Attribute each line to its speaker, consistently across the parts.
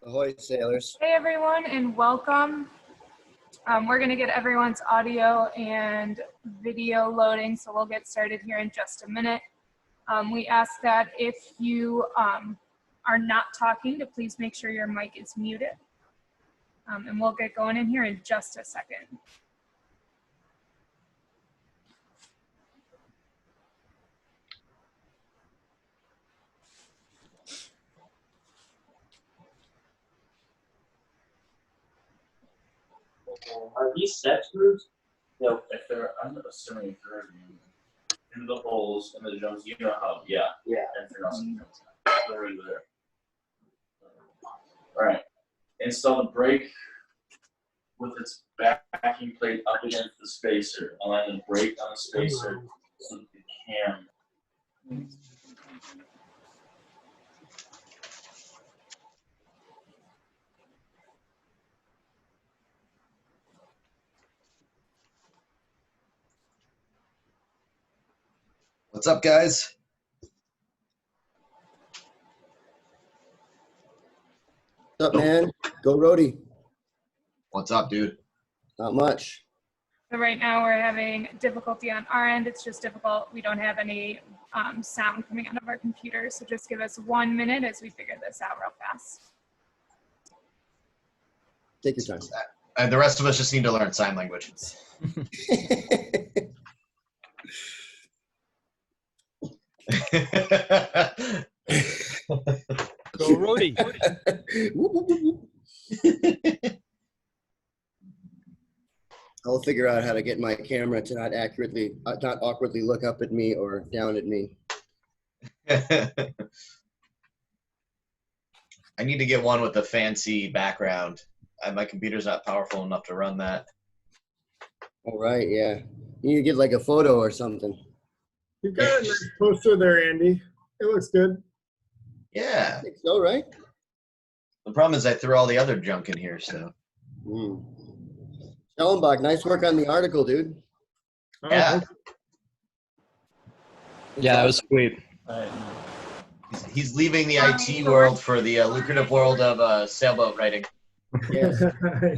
Speaker 1: Ahoy, sailors.
Speaker 2: Hey everyone, and welcome. We're going to get everyone's audio and video loading, so we'll get started here in just a minute. We ask that if you are not talking, to please make sure your mic is muted. And we'll get going in here in just a second.
Speaker 3: Are these set screws? No, if they're, I'm assuming if they're in the holes in the joints, you know how, yeah. Everything else they're already there. All right. Install the brake with its backing plate up against the spacer. Align the brake on the spacer so that the cam.
Speaker 1: What's up, guys? What's up, man? Go Roadie.
Speaker 4: What's up, dude?
Speaker 1: Not much.
Speaker 2: So right now we're having difficulty on our end. It's just difficult. We don't have any sound coming out of our computers. So just give us 1 minute as we figure this out real fast.
Speaker 1: Take your time.
Speaker 4: And the rest of us just need to learn sign language.
Speaker 5: Go Roadie.
Speaker 1: I'll figure out how to get my camera to not awkwardly look up at me or down at me.
Speaker 4: I need to get one with a fancy background. My computer's not powerful enough to run that.
Speaker 1: All right, yeah. You need to get like a photo or something.
Speaker 6: You've got a nice poster there, Andy. It looks good.
Speaker 4: Yeah.
Speaker 1: I think so, right?
Speaker 4: The problem is I threw all the other junk in here, so.
Speaker 1: Schellenbach, nice work on the article, dude.
Speaker 4: Yeah.
Speaker 5: Yeah, that was sweet.
Speaker 4: He's leaving the IT world for the lucrative world of sailboat writing.
Speaker 1: Yes.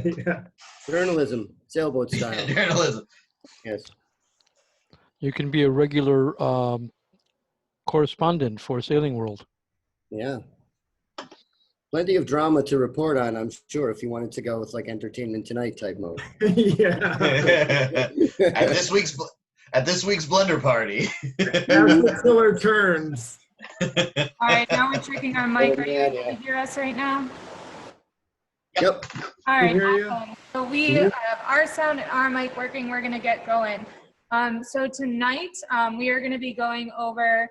Speaker 6: Yeah.
Speaker 1: Journalism, sailboat style.
Speaker 4: Journalism.
Speaker 1: Yes.
Speaker 5: You can be a regular correspondent for Sailing World.
Speaker 1: Yeah. Plenty of drama to report on, I'm sure, if you wanted to go with like Entertainment Tonight type mode.
Speaker 6: Yeah.
Speaker 4: At this week's Blender Party.
Speaker 6: As the tiller turns.
Speaker 2: All right, now we're checking our mic. Are you
Speaker 1: Yeah,
Speaker 2: able to hear us right now?
Speaker 1: Yep.
Speaker 2: All right,
Speaker 6: hear you.
Speaker 2: awesome. So we have our sound and our mic working. We're going to get going. So tonight we are going to be going over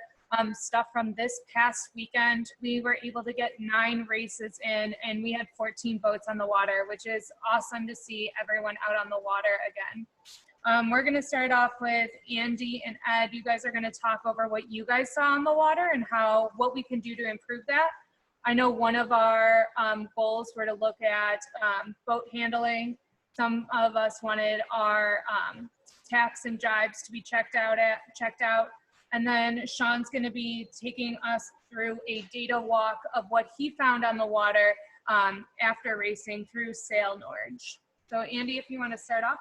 Speaker 2: stuff from this past weekend. We were able to get 9 races in, and we had 14 boats on the water, which is awesome to see everyone out on the water again. We're going to start off with Andy and Ed. You guys are going to talk over what you guys saw on the water and what we can do to improve that. I know one of our goals were to look at boat handling. Some of us wanted our tacks and jibes to be checked out. And then Sean's going to be taking us through a data walk of what he found on the water after racing through Sail Norge. So Andy, if you want to start off.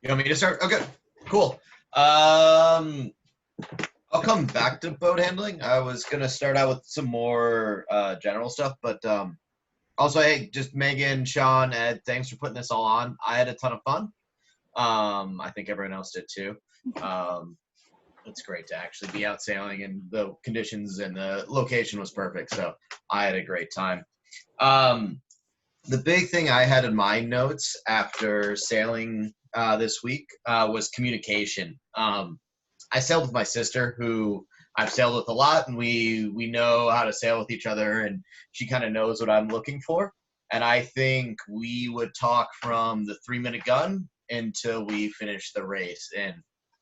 Speaker 4: You want me to start? Okay, cool. I'll come back to boat handling. I was going to start out with some more general stuff, but also, hey, just Megan, Sean, Ed, thanks for putting this all on. I had a ton of fun. I think everyone else did too. It's great to actually be out sailing, and the conditions and the location was perfect, so I had a great time. The big thing I had in my notes after sailing this week was communication. I sailed with my sister, who I've sailed with a lot, and we know how to sail with each other, and she kind of knows what I'm looking for. And I think we would talk from the 3-minute gun until we finish the race. And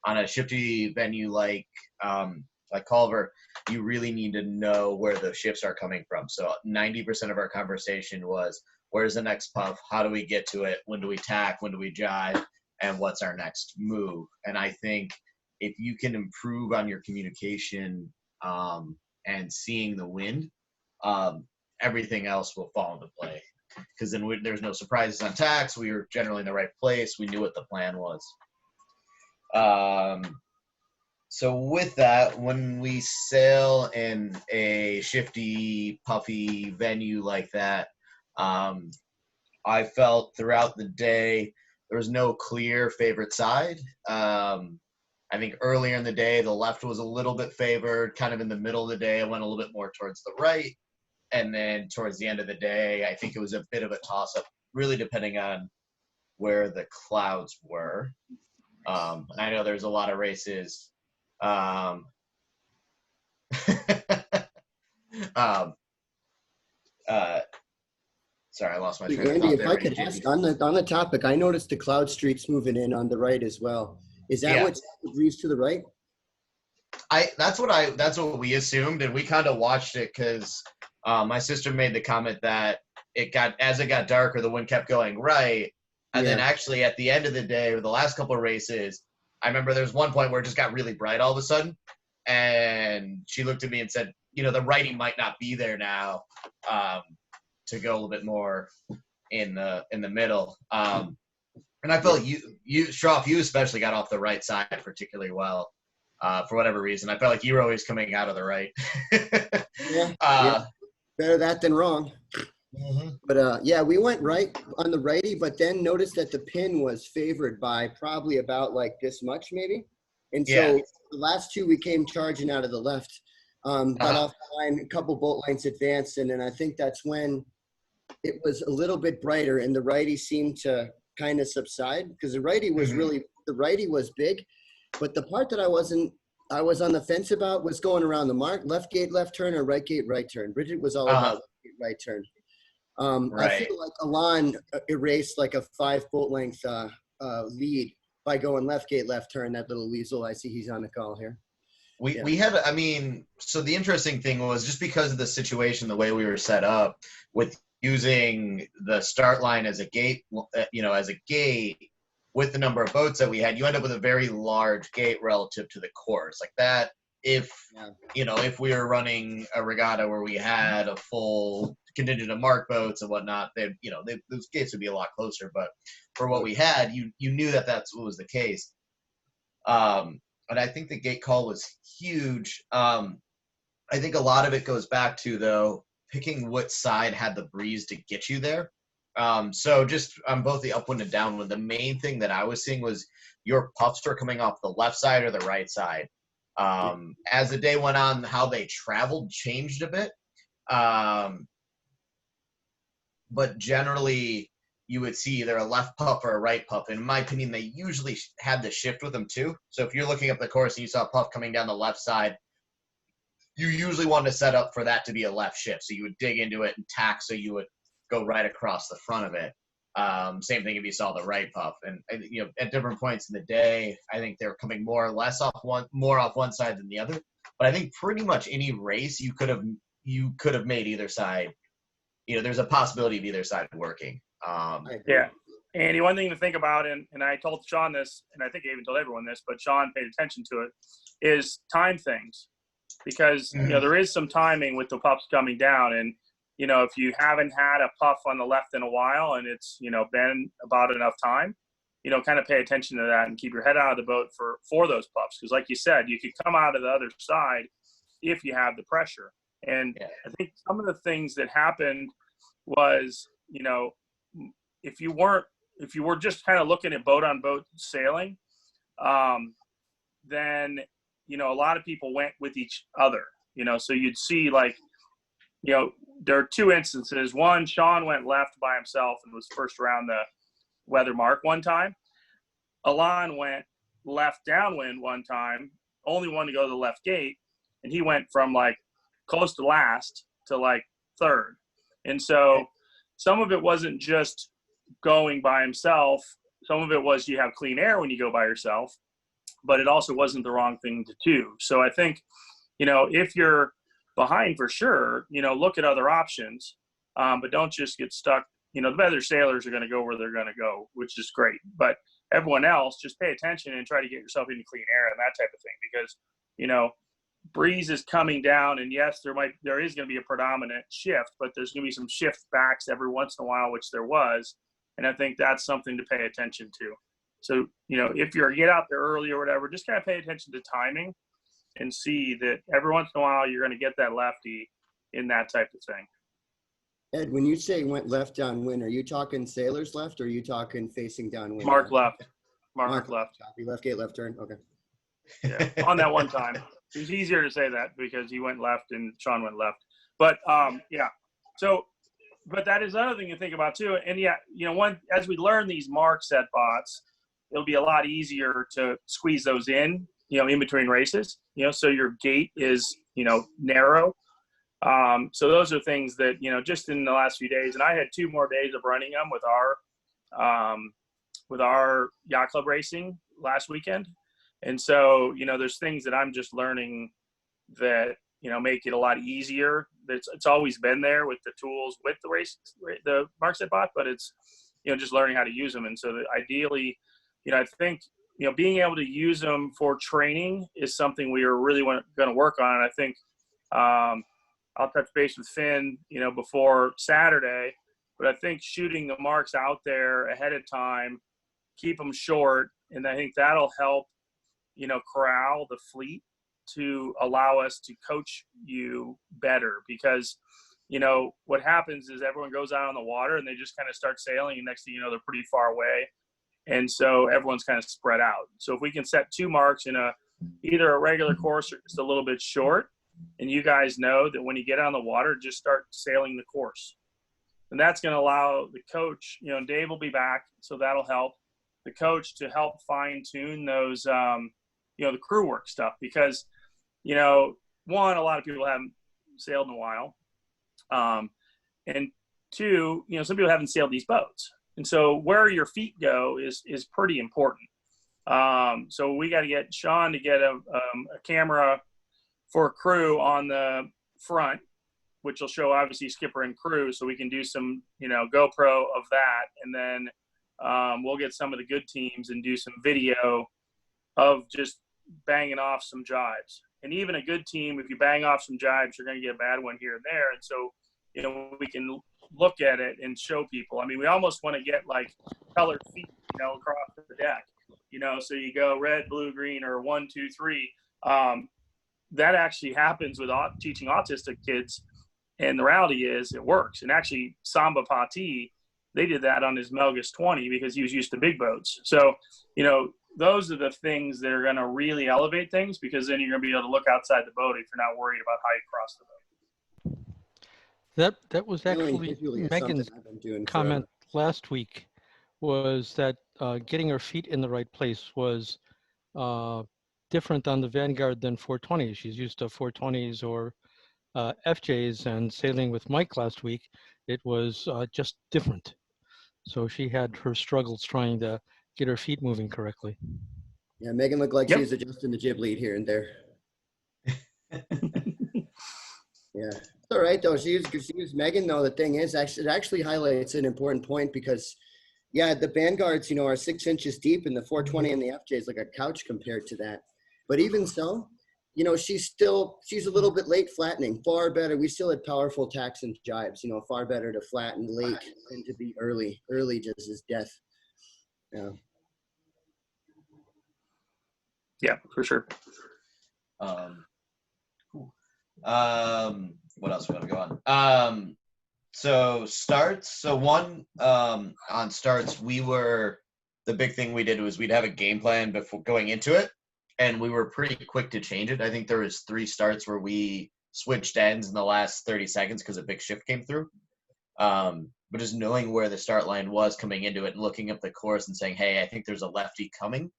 Speaker 4: on a shifty venue like Culver, you really need to know where the shifts are coming from. So 90% of our conversation was, where's the next puff? How do we get to it? When do we tack? When do we jive? And what's our next move? And I think if you can improve on your communication and seeing the wind, everything else will fall into play. Because then there's no surprises on tacks. We were generally in the right place. We knew what the plan was. So with that, when we sail in a shifty, puffy venue like that, I felt throughout the day there was no clear favorite side. I think earlier in the day, the left was a little bit favored. Kind of in the middle of the day, I went a little bit more towards the right. And then towards the end of the day, I think it was a bit of a toss-up, really depending on where the clouds were. And I know there's a lot of races. Sorry, I lost my train of
Speaker 1: Andy,
Speaker 4: thought
Speaker 1: if
Speaker 4: there.
Speaker 1: I could ask on the topic, I noticed the cloud streaks moving in on the right as well. Is that
Speaker 4: Yeah.
Speaker 1: what breeze to the right?
Speaker 4: That's what we assumed, and we kind of watched it because my sister made the comment that as it got darker, the wind kept going right, and then actually at the end of the day, or the last couple of races, I remember there was one point where it just got really bright all of a sudden, and she looked at me and said, the righty might not be there now, to go a little bit more in the middle. And I felt you Stroff, you especially got off the right side particularly well. For whatever reason, I felt like you were always coming out of the right.
Speaker 1: Better that than wrong.
Speaker 4: Mm-hmm.
Speaker 1: But we went right on the righty, but then noticed that the pin was favored by probably about like this much maybe. And so the last two we came charging out of the left, got off the line, a couple boat lengths advanced, and then I think that's when it was a little bit brighter and the righty seemed to kind of subside because the righty was the righty was big. But the part that I was on the fence about was going around the mark, left gate, left turn, or right gate, right turn. Bridget was all about left gate, right turn. I feel like Alon erased like a 5 boat length lead by going left gate, left turn. That little weasel, I see he's on the call here.
Speaker 4: We had, so the interesting thing was just because of the situation, the way we were set up with using the start line as a gate, with the number of boats that we had, you end up with a very large gate relative to the course. Like that, if we were running a regatta where we had a full contingent of mark boats and whatnot, those gates would be a lot closer. But for what we had, you knew that that's what was the case. And I think the gate call was huge. I think a lot of it goes back to, though, picking what side had the breeze to get you there. So just on both the upwind and downwind, the main thing that I was seeing was your puffs were coming off the left side or the right side. As the day went on, how they traveled changed a bit. But generally, you would see either a left puff or a right puff. And in my opinion, they usually had the shift with them too. So if you're looking up the course and you saw a puff coming down the left side, you usually want to set up for that to be a left shift. So you would dig into it and tack, so you would go right across the front of it. Same thing if you saw the right puff. And at different points in the day, I think they're coming more or less off one side than the other. But I think pretty much any race you could have made either side. There's a possibility of either side working.
Speaker 7: Andy, one thing to think about, and I told Sean this, and I think I even told everyone this, but Sean paid attention to it, is time things. Because, there is some timing with the puffs coming down. And, if you haven't had a puff on the left in a while and it's, been about enough time, kind of pay attention to that and keep your head out of the boat for those puffs. Because like you said, you could come out of the other side if you have the pressure. And I think some of the things that happened was, if you were just kind of looking at boat on boat sailing, then, a lot of people went with each other, so you'd see there are two instances. One, Sean went left by himself and was first around the weather mark one time. Alon went left downwind one time, only one to go to the left gate. And he went from close to last to third. And so some of it wasn't just going by himself. Some of it was you have clean air when you go by yourself, but it also wasn't the wrong thing to do. So I think, if you're behind for sure, look at other options, but don't just get stuck. The better sailors are going to go where they're going to go, which is great. But everyone else, just pay attention and try to get yourself into clean air and that type of thing, because, you know, breeze is coming down, and yes, there is going to be a predominant shift, but there's going to be some shift backs every once in a while, which there was. And I think that's something to pay attention to. So, you know, if you're get out there early or whatever, just kind of pay attention to timing and see that every once in a while you're going to get that lefty in that type of thing.
Speaker 1: Ed, when you say went left downwind, are you talking sailors left or are you talking facing downwind?
Speaker 7: Mark left. Mark left.
Speaker 1: Copy. Left gate, left turn. Okay.
Speaker 7: Yeah, on that one time. It was easier to say that because he went left and Sean went left. But yeah. So, but that is another thing to think about too. And yeah, you know, as we learn these mark set bots, it'll be a lot easier to squeeze those in, you know, in between races, you know, so your gate is, you know, narrow. So those are things that, you know, just in the last few days, and I had 2 more days of running them with our yacht club racing last weekend. And so, you know, there's things that I'm just learning that, you know, make it a lot easier. It's always been there with the tools, with the MarkSet bot, but it's, you know, just learning how to use them. And so that ideally, you know, I think, you know, being able to use them for training is something we are really going to work on. And I think I'll touch base with Finn, you know, before Saturday, but I think shooting the marks out there ahead of time, keep them short. And I think that'll help, you know, corral the fleet to allow us to coach you better, because, you know, what happens is everyone goes out on the water and they just kind of start sailing, and next thing you know, they're pretty far away. And so everyone's kind of spread out. So if we can set 2 marks in either a regular course or just a little bit short, and you guys know that when you get on the water, just start sailing the course. And that's going to allow the coach, you know, Dave will be back, so that'll help the coach to help fine tune those, you know, the crew work stuff, because, you know, one, a lot of people haven't sailed in a while. And 2, you know, some people haven't sailed these boats. And so where your feet go is pretty important. So we got to get Sean to get a camera for a crew on the front, which will show obviously skipper and crew, so we can do some, you know, GoPro of that. And then we'll get some of the good teams and do some video of just banging off some jibes. And even a good team, if you bang off some jibes, you're going to get a bad one here and there. And so, you know, we can look at it and show people. I mean, we almost want to get like colored feet, you know, across the deck, you know, so you go red, blue, green, or 1, 2, 3. That actually happens with teaching autistic kids. And the reality is it works. And actually Samba Pati, they did that on his Melgus 20 because he was used to big boats. So, you know, those are the things that are going to really elevate things, because then you're going to be able to look outside the boat if you're not worried about how you cross the boat.
Speaker 5: That was actually Megan's comment last week, was that getting her feet in the right place was different on the Vanguard than 420s. She's used to 420s or FJs, and sailing with Mike last week, it was just different. So she had her struggles trying to get her feet moving correctly.
Speaker 1: Yeah, Megan looked like she was adjusting the jib lead here and there. Yeah, it's all right though. She was Megan though. The thing is, it actually highlights an important point, because yeah, the Vanguards, you know, are 6 inches deep, and the 420 and the FJ is like a couch compared to that. But even so, you know, she's a little bit late flattening. Far better. We still had powerful tacks and jibes. You know, far better to flatten late than to be early. Early just is death. Yeah.
Speaker 7: Yeah, for sure.
Speaker 4: Cool. What else we want to go on? So starts. So one, on starts, the big thing we did was we'd have a game plan before going into it, and we were pretty quick to change it. I think there was 3 starts where we switched ends in the last 30 seconds because a big shift came through. But just knowing where the start line was coming into it and looking up the course and saying, hey, I think there's a lefty coming.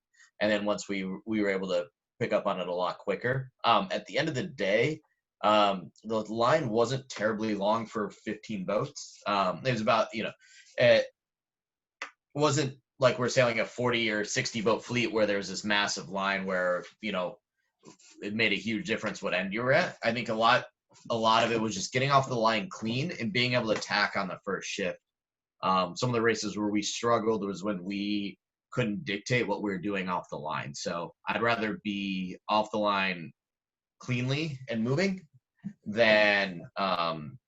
Speaker 4: And then once we were able to pick up on it a lot quicker. At the end of the day, the line wasn't terribly long for 15 boats. It was about, you know, it wasn't like we're sailing a 40 or 60 boat fleet where there's this massive line where, you know, it made a huge difference what end you were at. I think a lot of it was just getting off the line clean and being able to tack on the first shift. Some of the races where we struggled was when we couldn't dictate what we were doing off the line. So I'd rather be off the line cleanly and moving than on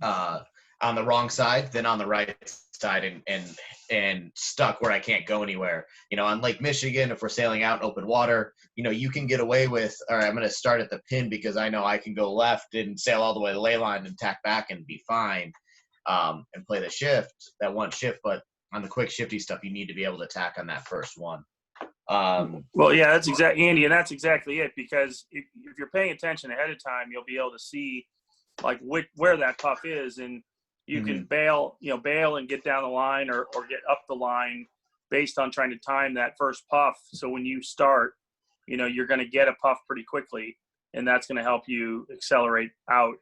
Speaker 4: the wrong side than on the right side and stuck where I can't go anywhere. On Lake Michigan, if we're sailing out in open water, you can get away with, all right, I'm going to start at the pin because I know I can go left and sail all the way to the ley line and tack back and be fine, and play the shift, that one shift. But on the quick shifty stuff, you need to be able to tack on that first one.
Speaker 7: Well, yeah, that's exactly, Andy, and that's exactly it. Because if you're paying attention ahead of time, you'll be able to see like where that puff is, and you can bail and get down the line or get up the line based on trying to time that first puff. So when you start, you're going to get a puff pretty quickly, and that's going to help you accelerate out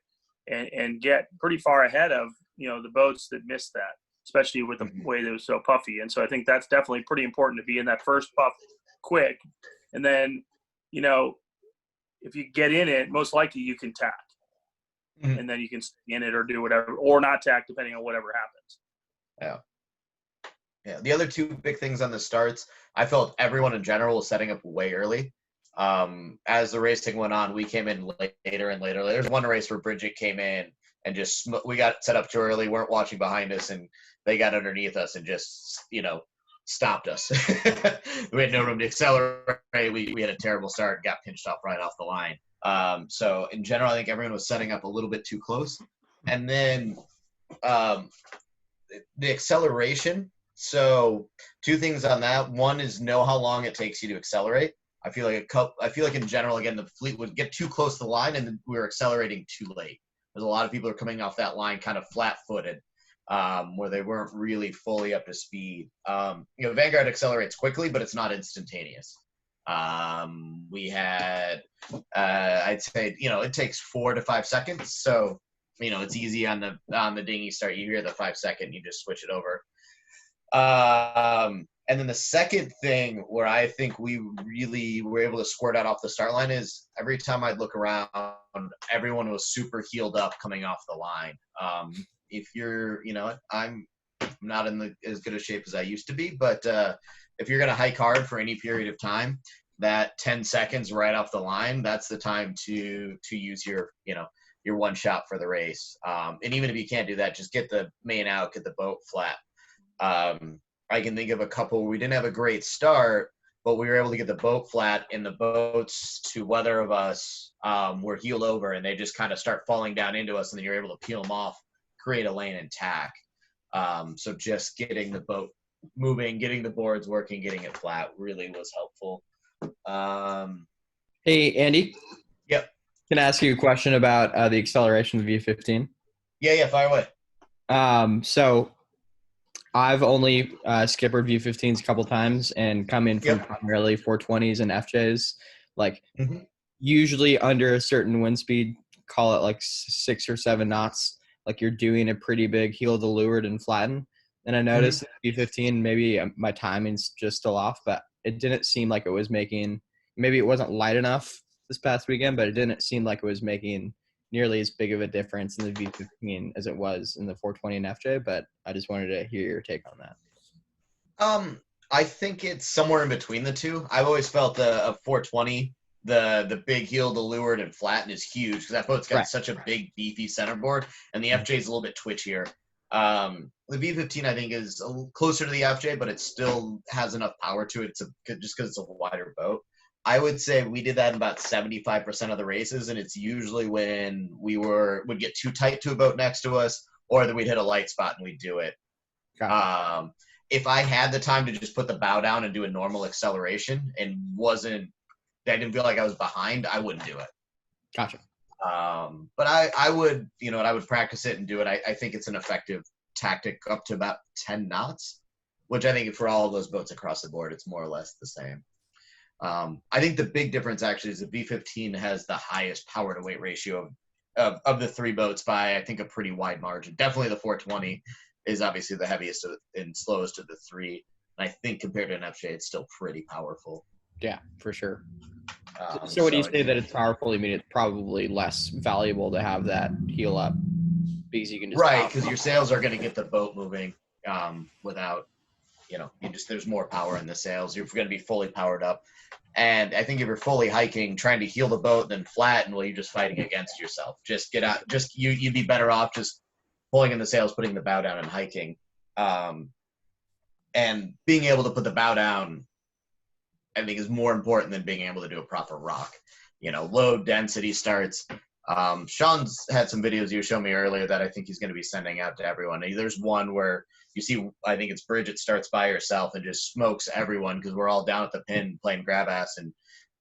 Speaker 7: and get pretty far ahead of, the boats that missed that, especially with the way that it was so puffy. And so I think that's definitely pretty important to be in that first puff quick. And then, if you get in it, most likely you can tack. And then you can stay in it or do whatever, or not tack, depending on whatever happens.
Speaker 4: Yeah. The other two big things on the starts, I felt everyone in general was setting up way early. As the racing went on, we came in later and later. There's one race where Bridget came in and we got set up too early, weren't watching behind us, and they got underneath us and just, stopped us. We had no room to accelerate. We had a terrible start, got pinched off right off the line. So in general, I think everyone was setting up a little bit too close. And then the acceleration. So two things on that. One is know how long it takes you to accelerate. I feel like in general, again, the fleet would get too close to the line and then we were accelerating too late. There's a lot of people are coming off that line kind of flat-footed, where they weren't really fully up to speed. Vanguard accelerates quickly, but it's not instantaneous. We had, I'd say, it takes 4 to 5 seconds. So, it's easy on the dinghy start. You hear the 5 second, you just switch it over. And then the second thing where I think we really were able to squirt out off the start line is every time I'd look around, everyone was super heeled up coming off the line. If you're, I'm not in as good a shape as I used to be, but if you're going to hike hard for any period of time, that 10 seconds right off the line, that's the time to use your one shot for the race. And even if you can't do that, just get the main out, get the boat flat. I can think of a couple where we didn't have a great start, but we were able to get the boat flat, and the boats to weather of us were heeled over, and they just kind of start falling down into us, and then you're able to peel them off, create a lane and tack. So just getting the boat moving, getting the boards working, getting it flat really was helpful.
Speaker 8: Hey, Andy.
Speaker 4: Yep.
Speaker 8: Can I ask you a question about the acceleration of the V15?
Speaker 4: Yeah, fire away.
Speaker 8: So I've only skippered V15s a couple times and come in from primarily 420s and FJs. Like usually under a certain wind speed, call it like 6 or 7 knots. Like you're doing a pretty big heel to leeward and flatten. And I noticed V15, maybe my timing's just still off, but it didn't seem like it was making, maybe it wasn't light enough this past weekend, but it didn't seem like it was making nearly as big of a difference in the V15 as it was in the 420 and FJ, but I just wanted to hear your take on that.
Speaker 4: I think it's somewhere in between the two. I've always felt a 420, the big heel to leeward and flatten is huge because that boat's got such a big beefy centerboard, and the FJ is a little bit twitchier. The V15 I think is a little closer to the FJ, but it still has enough power to it just because it's a wider boat. I would say we did that in about 75% of the races, and it's usually when we would get too tight to a boat next to us, or that we'd hit a light spot and we'd do it. Gotcha. If I had the time to just put the bow down and do a normal acceleration and I didn't feel like I was behind, I wouldn't do it.
Speaker 8: Gotcha.
Speaker 4: But I would, I would practice it and do it. I think it's an effective tactic up to about 10 knots, which I think for all of those boats across the board, it's more or less the same. I think the big difference actually is the V15 has the highest power to weight ratio of the 3 boats by, I think, a pretty wide margin. Definitely the 420 is obviously the heaviest and slowest of the 3. And I think compared to an FJ, it's still pretty powerful.
Speaker 8: Yeah, for sure. So when you say that it's powerful, you mean it's probably less valuable to have that heel up because you can just
Speaker 4: because your sails are going to get the boat moving without there's more power in the sails. You're going to be fully powered up. And I think if you're fully hiking, trying to heel the boat, then flatten, well, you're just fighting against yourself. Just get out. You'd be better off just pulling in the sails, putting the bow down, and hiking. And being able to put the bow down, I think, is more important than being able to do a proper rock. Low density starts. Sean's had some videos you showed me earlier that I think he's going to be sending out to everyone. There's one where you see, I think it's Bridget starts by herself and just smokes everyone because we're all down at the pin playing grab ass,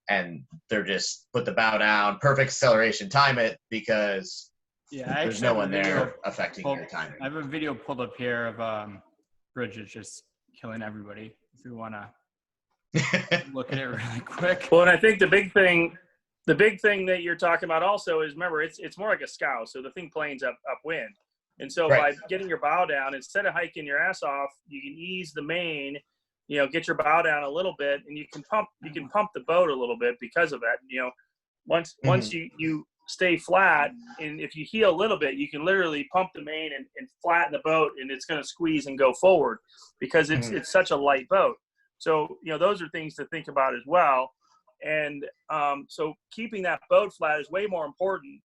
Speaker 4: and they're just put the bow down, perfect acceleration, time it, because there's no one there affecting your timing.
Speaker 9: I have a video pulled up here of Bridget just killing everybody. If you want to look at it really quick.
Speaker 7: Well, and I think the big thing that you're talking about also is, remember, it's more like a scow, so the thing planes upwind. And so by getting your bow down, instead of hiking your ass off, you can ease the main, get your bow down a little bit, and you can pump the boat a little bit because of that. Once you stay flat, and if you heel a little bit, you can literally pump the main and flatten the boat, and it's going to squeeze and go forward because it's such a light boat. So, those are things to think about as well. And so keeping that boat flat is way more important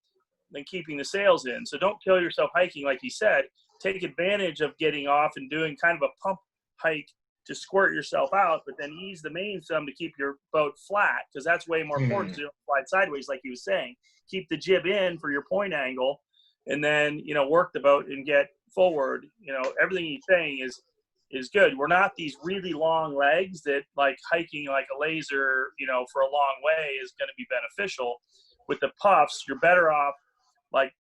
Speaker 7: than keeping the sails in. So don't kill yourself hiking, like he said. Take advantage of getting off and doing kind of a pump hike to squirt yourself out, but then ease the main some to keep your boat flat, because that's way more important, so you don't slide sideways, like he was saying. Keep the jib in for your point angle, and then, work the boat and get forward. Everything he's saying is good. We're not these really long legs that, like, hiking like a laser, for a long way is going to be beneficial. With the puffs, you're better off like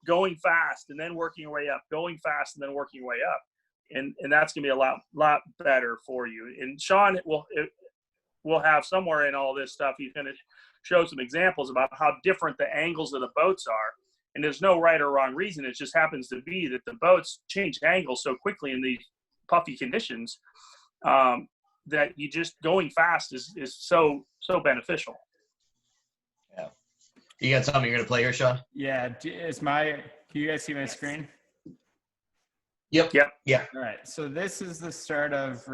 Speaker 7: going fast and then working your way up, going fast and then working your way up. And that's going to be a lot better for you. And Sean will have somewhere in all this stuff, he's going to show some examples about how different the angles of the boats are. And there's no right or wrong reason. It just happens to be that the boats change angles so quickly in these puffy conditions that you just going fast is so beneficial.
Speaker 4: Yeah. You got something you're going to play here, Sean?
Speaker 9: Yeah. Can you guys see my screen?
Speaker 4: Yep. Yeah.
Speaker 9: All right. So this is the start of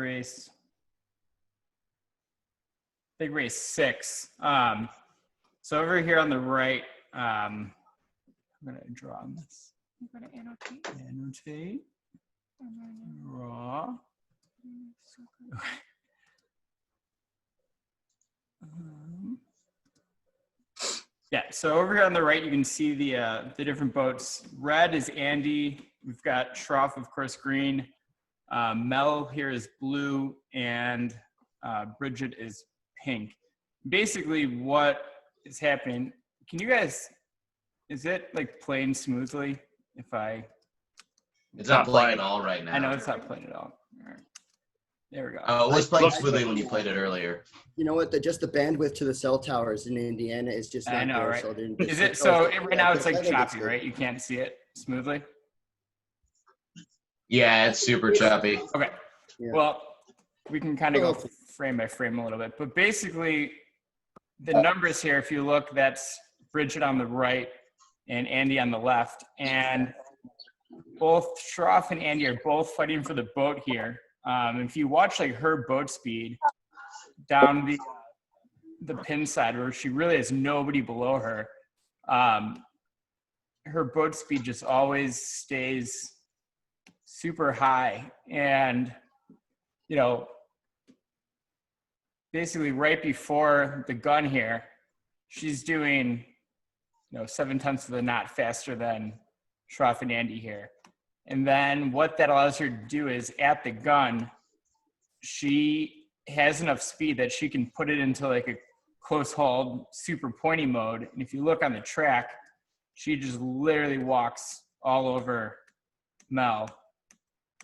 Speaker 9: big race 6. So over here on the right, I'm going to draw on this.
Speaker 2: I'm going to annotate.
Speaker 9: Annotate. Draw. Yeah, so over here on the right, you can see the different boats. Red is Andy. We've got Shroff, of course, green. Mel here is blue, and Bridget is pink. Basically, what is happening? Can you guys? Is it like playing smoothly?
Speaker 4: It's not playing at all right now.
Speaker 9: I know it's not playing at all. All right. There we go.
Speaker 4: It was playing smoothly when you played it earlier.
Speaker 1: You know what? Just the bandwidth to the cell towers in Indiana is just not
Speaker 9: I know,
Speaker 1: there.
Speaker 9: right?
Speaker 1: So
Speaker 9: is it so? Right now it's like choppy, right? You can't see it smoothly.
Speaker 4: Yeah, it's super choppy.
Speaker 9: Okay. Yeah. Well, we can kind of go frame by frame a little bit, but basically, the numbers here, if you look, that's Bridget on the right and Andy on the left, and both Shroff and Andy are both fighting for the boat here. If you watch like her boat speed down the pin side where she really has nobody below her, her boat speed just always stays super high. And, basically right before the gun here, she's doing, 7/10 of the knot faster than Shroff and Andy here. And then what that allows her to do is at the gun, she has enough speed that she can put it into like a close hauled super pointy mode. And if you look on the track, she just literally walks all over Mel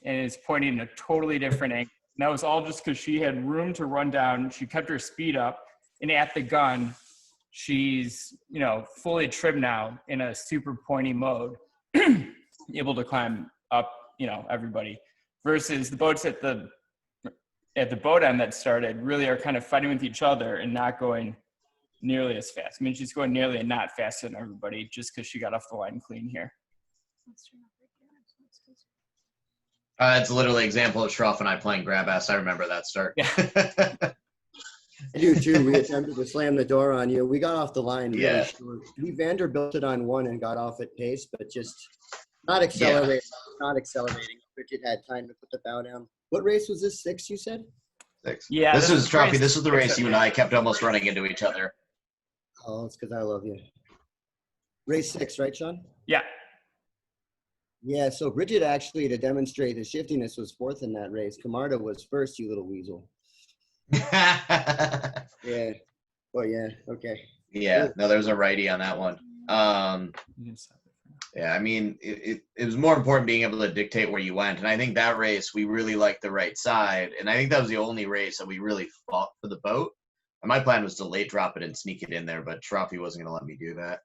Speaker 9: and is pointing in a totally different angle. And that was all just because she had room to run down. She kept her speed up, and at the gun, she's, fully trimmed now in a super pointy mode, able to climb up, everybody, versus the boats at the boat end that started really are kind of fighting with each other and not going nearly as fast. I mean, she's going nearly a knot faster than everybody just because she got off the line clean here.
Speaker 4: It's literally an example of Schroff and I playing grab ass. I remember that start.
Speaker 9: Yeah.
Speaker 1: I do too. We attempted to slam the door on you. We got off the line really
Speaker 4: Yeah.
Speaker 1: short. We Vanderbilt it on one and got off at pace, but just not accelerating. Not accelerating. Bridget had time to put the bow down. What race was this? 6, you said?
Speaker 4: 6.
Speaker 9: Yeah,
Speaker 4: This
Speaker 9: this
Speaker 4: is
Speaker 9: is
Speaker 4: Trophy.
Speaker 9: race
Speaker 4: This is the
Speaker 9: 6
Speaker 4: race
Speaker 9: at
Speaker 4: you and I kept almost running into each other.
Speaker 1: Oh, it's because I love you. Race 6, right, Sean?
Speaker 9: Yeah.
Speaker 1: Yeah, so Bridget actually, to demonstrate the shiftiness, was 4th in that race. Camarda was 1st, you little weasel. Yeah. Oh, yeah. Okay.
Speaker 4: Yeah. No, there was a righty on that one. Yeah, I mean, it was more important being able to dictate where you went. And I think that race, we really liked the right side. And I think that was the only race that we really fought for the boat. And my plan was to late drop it and sneak it in there, but Trophy wasn't going to let me do that.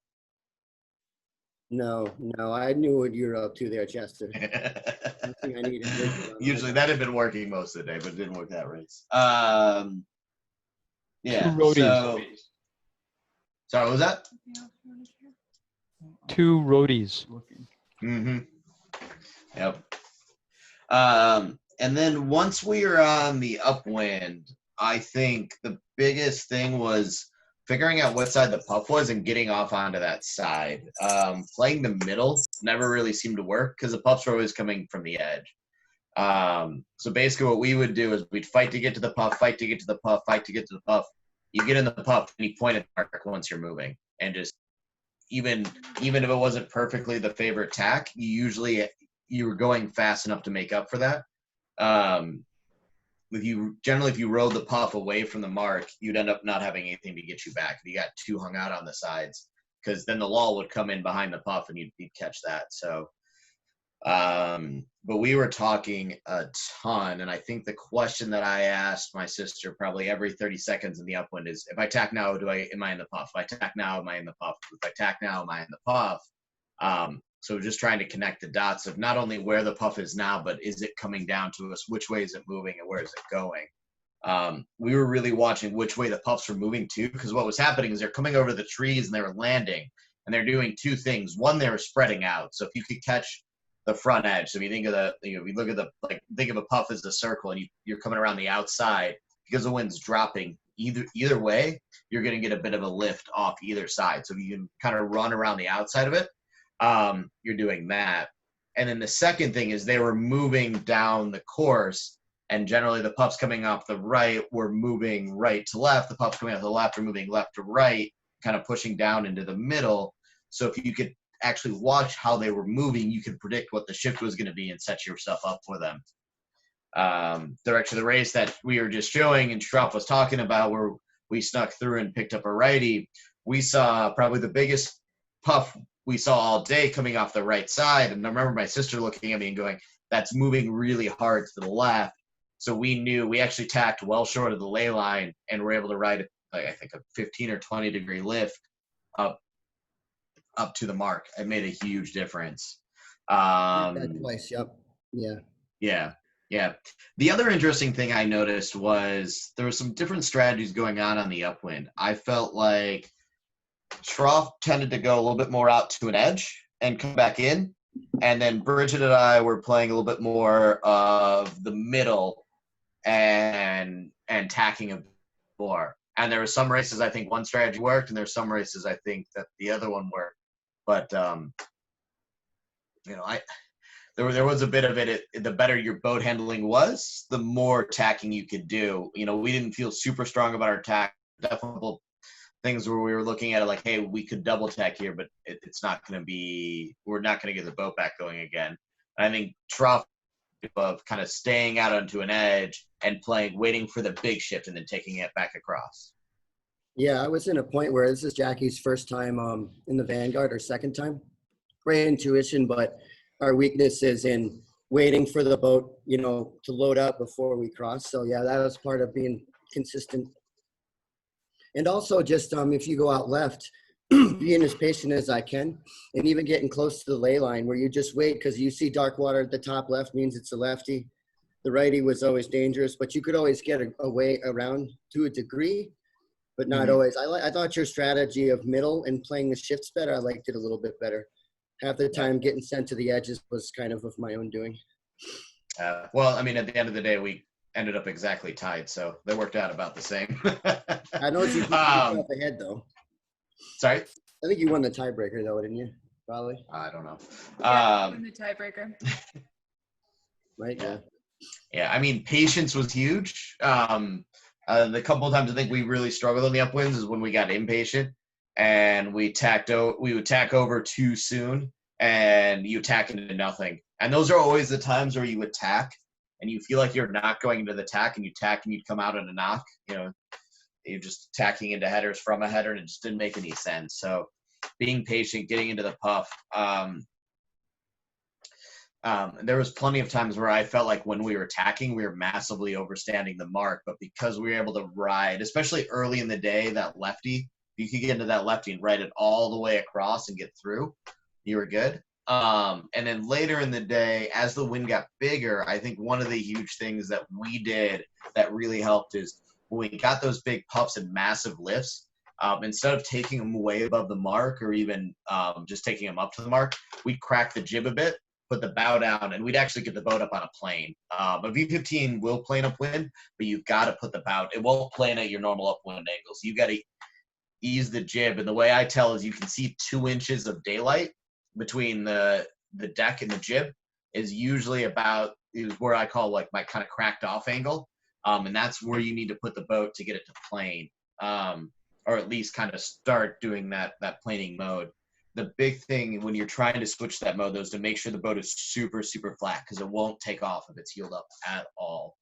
Speaker 1: No, I knew what you were up to there, Chester. Nothing I needed.
Speaker 4: Usually that had been working most of the day, but it didn't work that race. Yeah.
Speaker 5: 2 roadies.
Speaker 4: So, sorry, what was that?
Speaker 5: 2 roadies.
Speaker 4: Mm-hmm. Yep. And then once we were on the upwind, I think the biggest thing was figuring out what side the puff was and getting off onto that side. Playing the middle never really seemed to work because the puffs were always coming from the edge. So basically what we would do is we'd fight to get to the puff, fight to get to the puff, fight to get to the puff. You get in the puff and you point at the mark once you're moving. And just even if it wasn't perfectly the favorite tack, you were going fast enough to make up for that. If you rode the puff away from the mark, you'd end up not having anything to get you back if you got too hung out on the sides, because then the lull would come in behind the puff and you'd catch that. So, but we were talking a ton, and I think the question that I asked my sister probably every 30 seconds in the upwind is, if I tack now, am I in the puff? If I tack now, am I in the puff? If I tack now, am I in the puff? So just trying to connect the dots of not only where the puff is now, but is it coming down to us? Which way is it moving and where is it going? We were really watching which way the puffs were moving too, because what was happening is they're coming over the trees and they were landing, and they're doing 2 things. One, they were spreading out. So if you could catch the front edge, so if you think of think of a puff as a circle, and you're coming around the outside, because the wind's dropping either way, you're going to get a bit of a lift off either side. So if you can kind of run around the outside of it, you're doing that. And then the second thing is they were moving down the course, and generally the puffs coming off the right were moving right to left. The puffs coming off the left are moving left to right, kind of pushing down into the middle. So if you could actually watch how they were moving, you could predict what the shift was going to be and set yourself up for them. They're actually the race that we were just showing and Schroff was talking about, where we snuck through and picked up a righty. We saw probably the biggest puff we saw all day coming off the right side. And I remember my sister looking at me and going, that's moving really hard to the left. So we knew we actually tacked well short of the ley line and were able to ride, I think, a 15 or 20 degree lift up to the mark. It made a huge difference.
Speaker 1: That twice, yep. Yeah.
Speaker 4: Yeah. The other interesting thing I noticed was there were some different strategies going on the upwind. I felt like Schroff tended to go a little bit more out to an edge and come back in. And then Bridget and I were playing a little bit more of the middle and tacking a bit more. And there were some races I think one strategy worked, and there's some races I think that the other one worked. But there was a bit of it. The better your boat handling was, the more tacking you could do. We didn't feel super strong about our tack. Definitely things where we were looking at it like, hey, we could double tack here, but it's not going to be. We're not going to get the boat back going again. And I think Trough of kind of staying out onto an edge and waiting for the big shift and then taking it back across.
Speaker 1: Yeah, I was in a point where this is Jackie's first time in the Vanguard, or second time. Great intuition, but our weakness is in waiting for the boat, to load up before we cross. So yeah, that was part of being consistent. And also just if you go out left, being as patient as I can, and even getting close to the ley line where you just wait, because you see dark water at the top left means it's a lefty. The righty was always dangerous, but you could always get a way around to a degree, but not always. I thought your strategy of middle and playing the shifts better, I liked it a little bit better. Half the time getting sent to the edges was kind of my own doing.
Speaker 4: Well, I mean, at the end of the day, we ended up exactly tied, so they worked out about the same.
Speaker 1: I know you put yourself ahead, though.
Speaker 4: Sorry?
Speaker 1: I think you won the tiebreaker, though, didn't you? Probably.
Speaker 4: I don't know.
Speaker 2: Yeah, win the tiebreaker.
Speaker 1: Right, yeah.
Speaker 4: Yeah, I mean, patience was huge. The couple of times I think we really struggled on the upwinds is when we got impatient and we would tack over too soon and you tack into nothing. And those are always the times where you attack and you feel like you're not going into the tack and you tack and you'd come out on a knock. You know, you're just tacking into headers from a header and it just didn't make any sense. So being patient, getting into the puff. There was plenty of times where I felt like when we were attacking, we were massively overstanding the mark. But because we were able to ride, especially early in the day, that lefty, you could get into that lefty and ride it all the way across and get through, you were good. And then later in the day, as the wind got bigger, I think one of the huge things that we did that really helped is when we got those big puffs and massive lifts, instead of taking them way above the mark or even just taking them up to the mark, we'd crack the jib a bit, put the bow down, and we'd actually get the boat up on a plane. A V15 will plane upwind, but you've got to put the bow. It won't plane at your normal upwind angle. So you got to ease the jib. And the way I tell is you can see 2 inches of daylight between the deck and the jib is usually is where I call like my kind of cracked off angle. And that's where you need to put the boat to get it to plane, or at least kind of start doing that planing mode. The big thing when you're trying to switch that mode, though, is to make sure the boat is super, super flat because it won't take off if it's heeled up at all.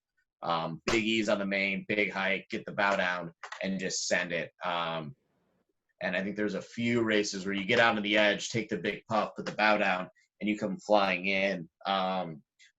Speaker 4: Big ease on the main, big height, get the bow down, and just send it. And I think there's a few races where you get out on the edge, take the big puff, put the bow down, and you come flying in.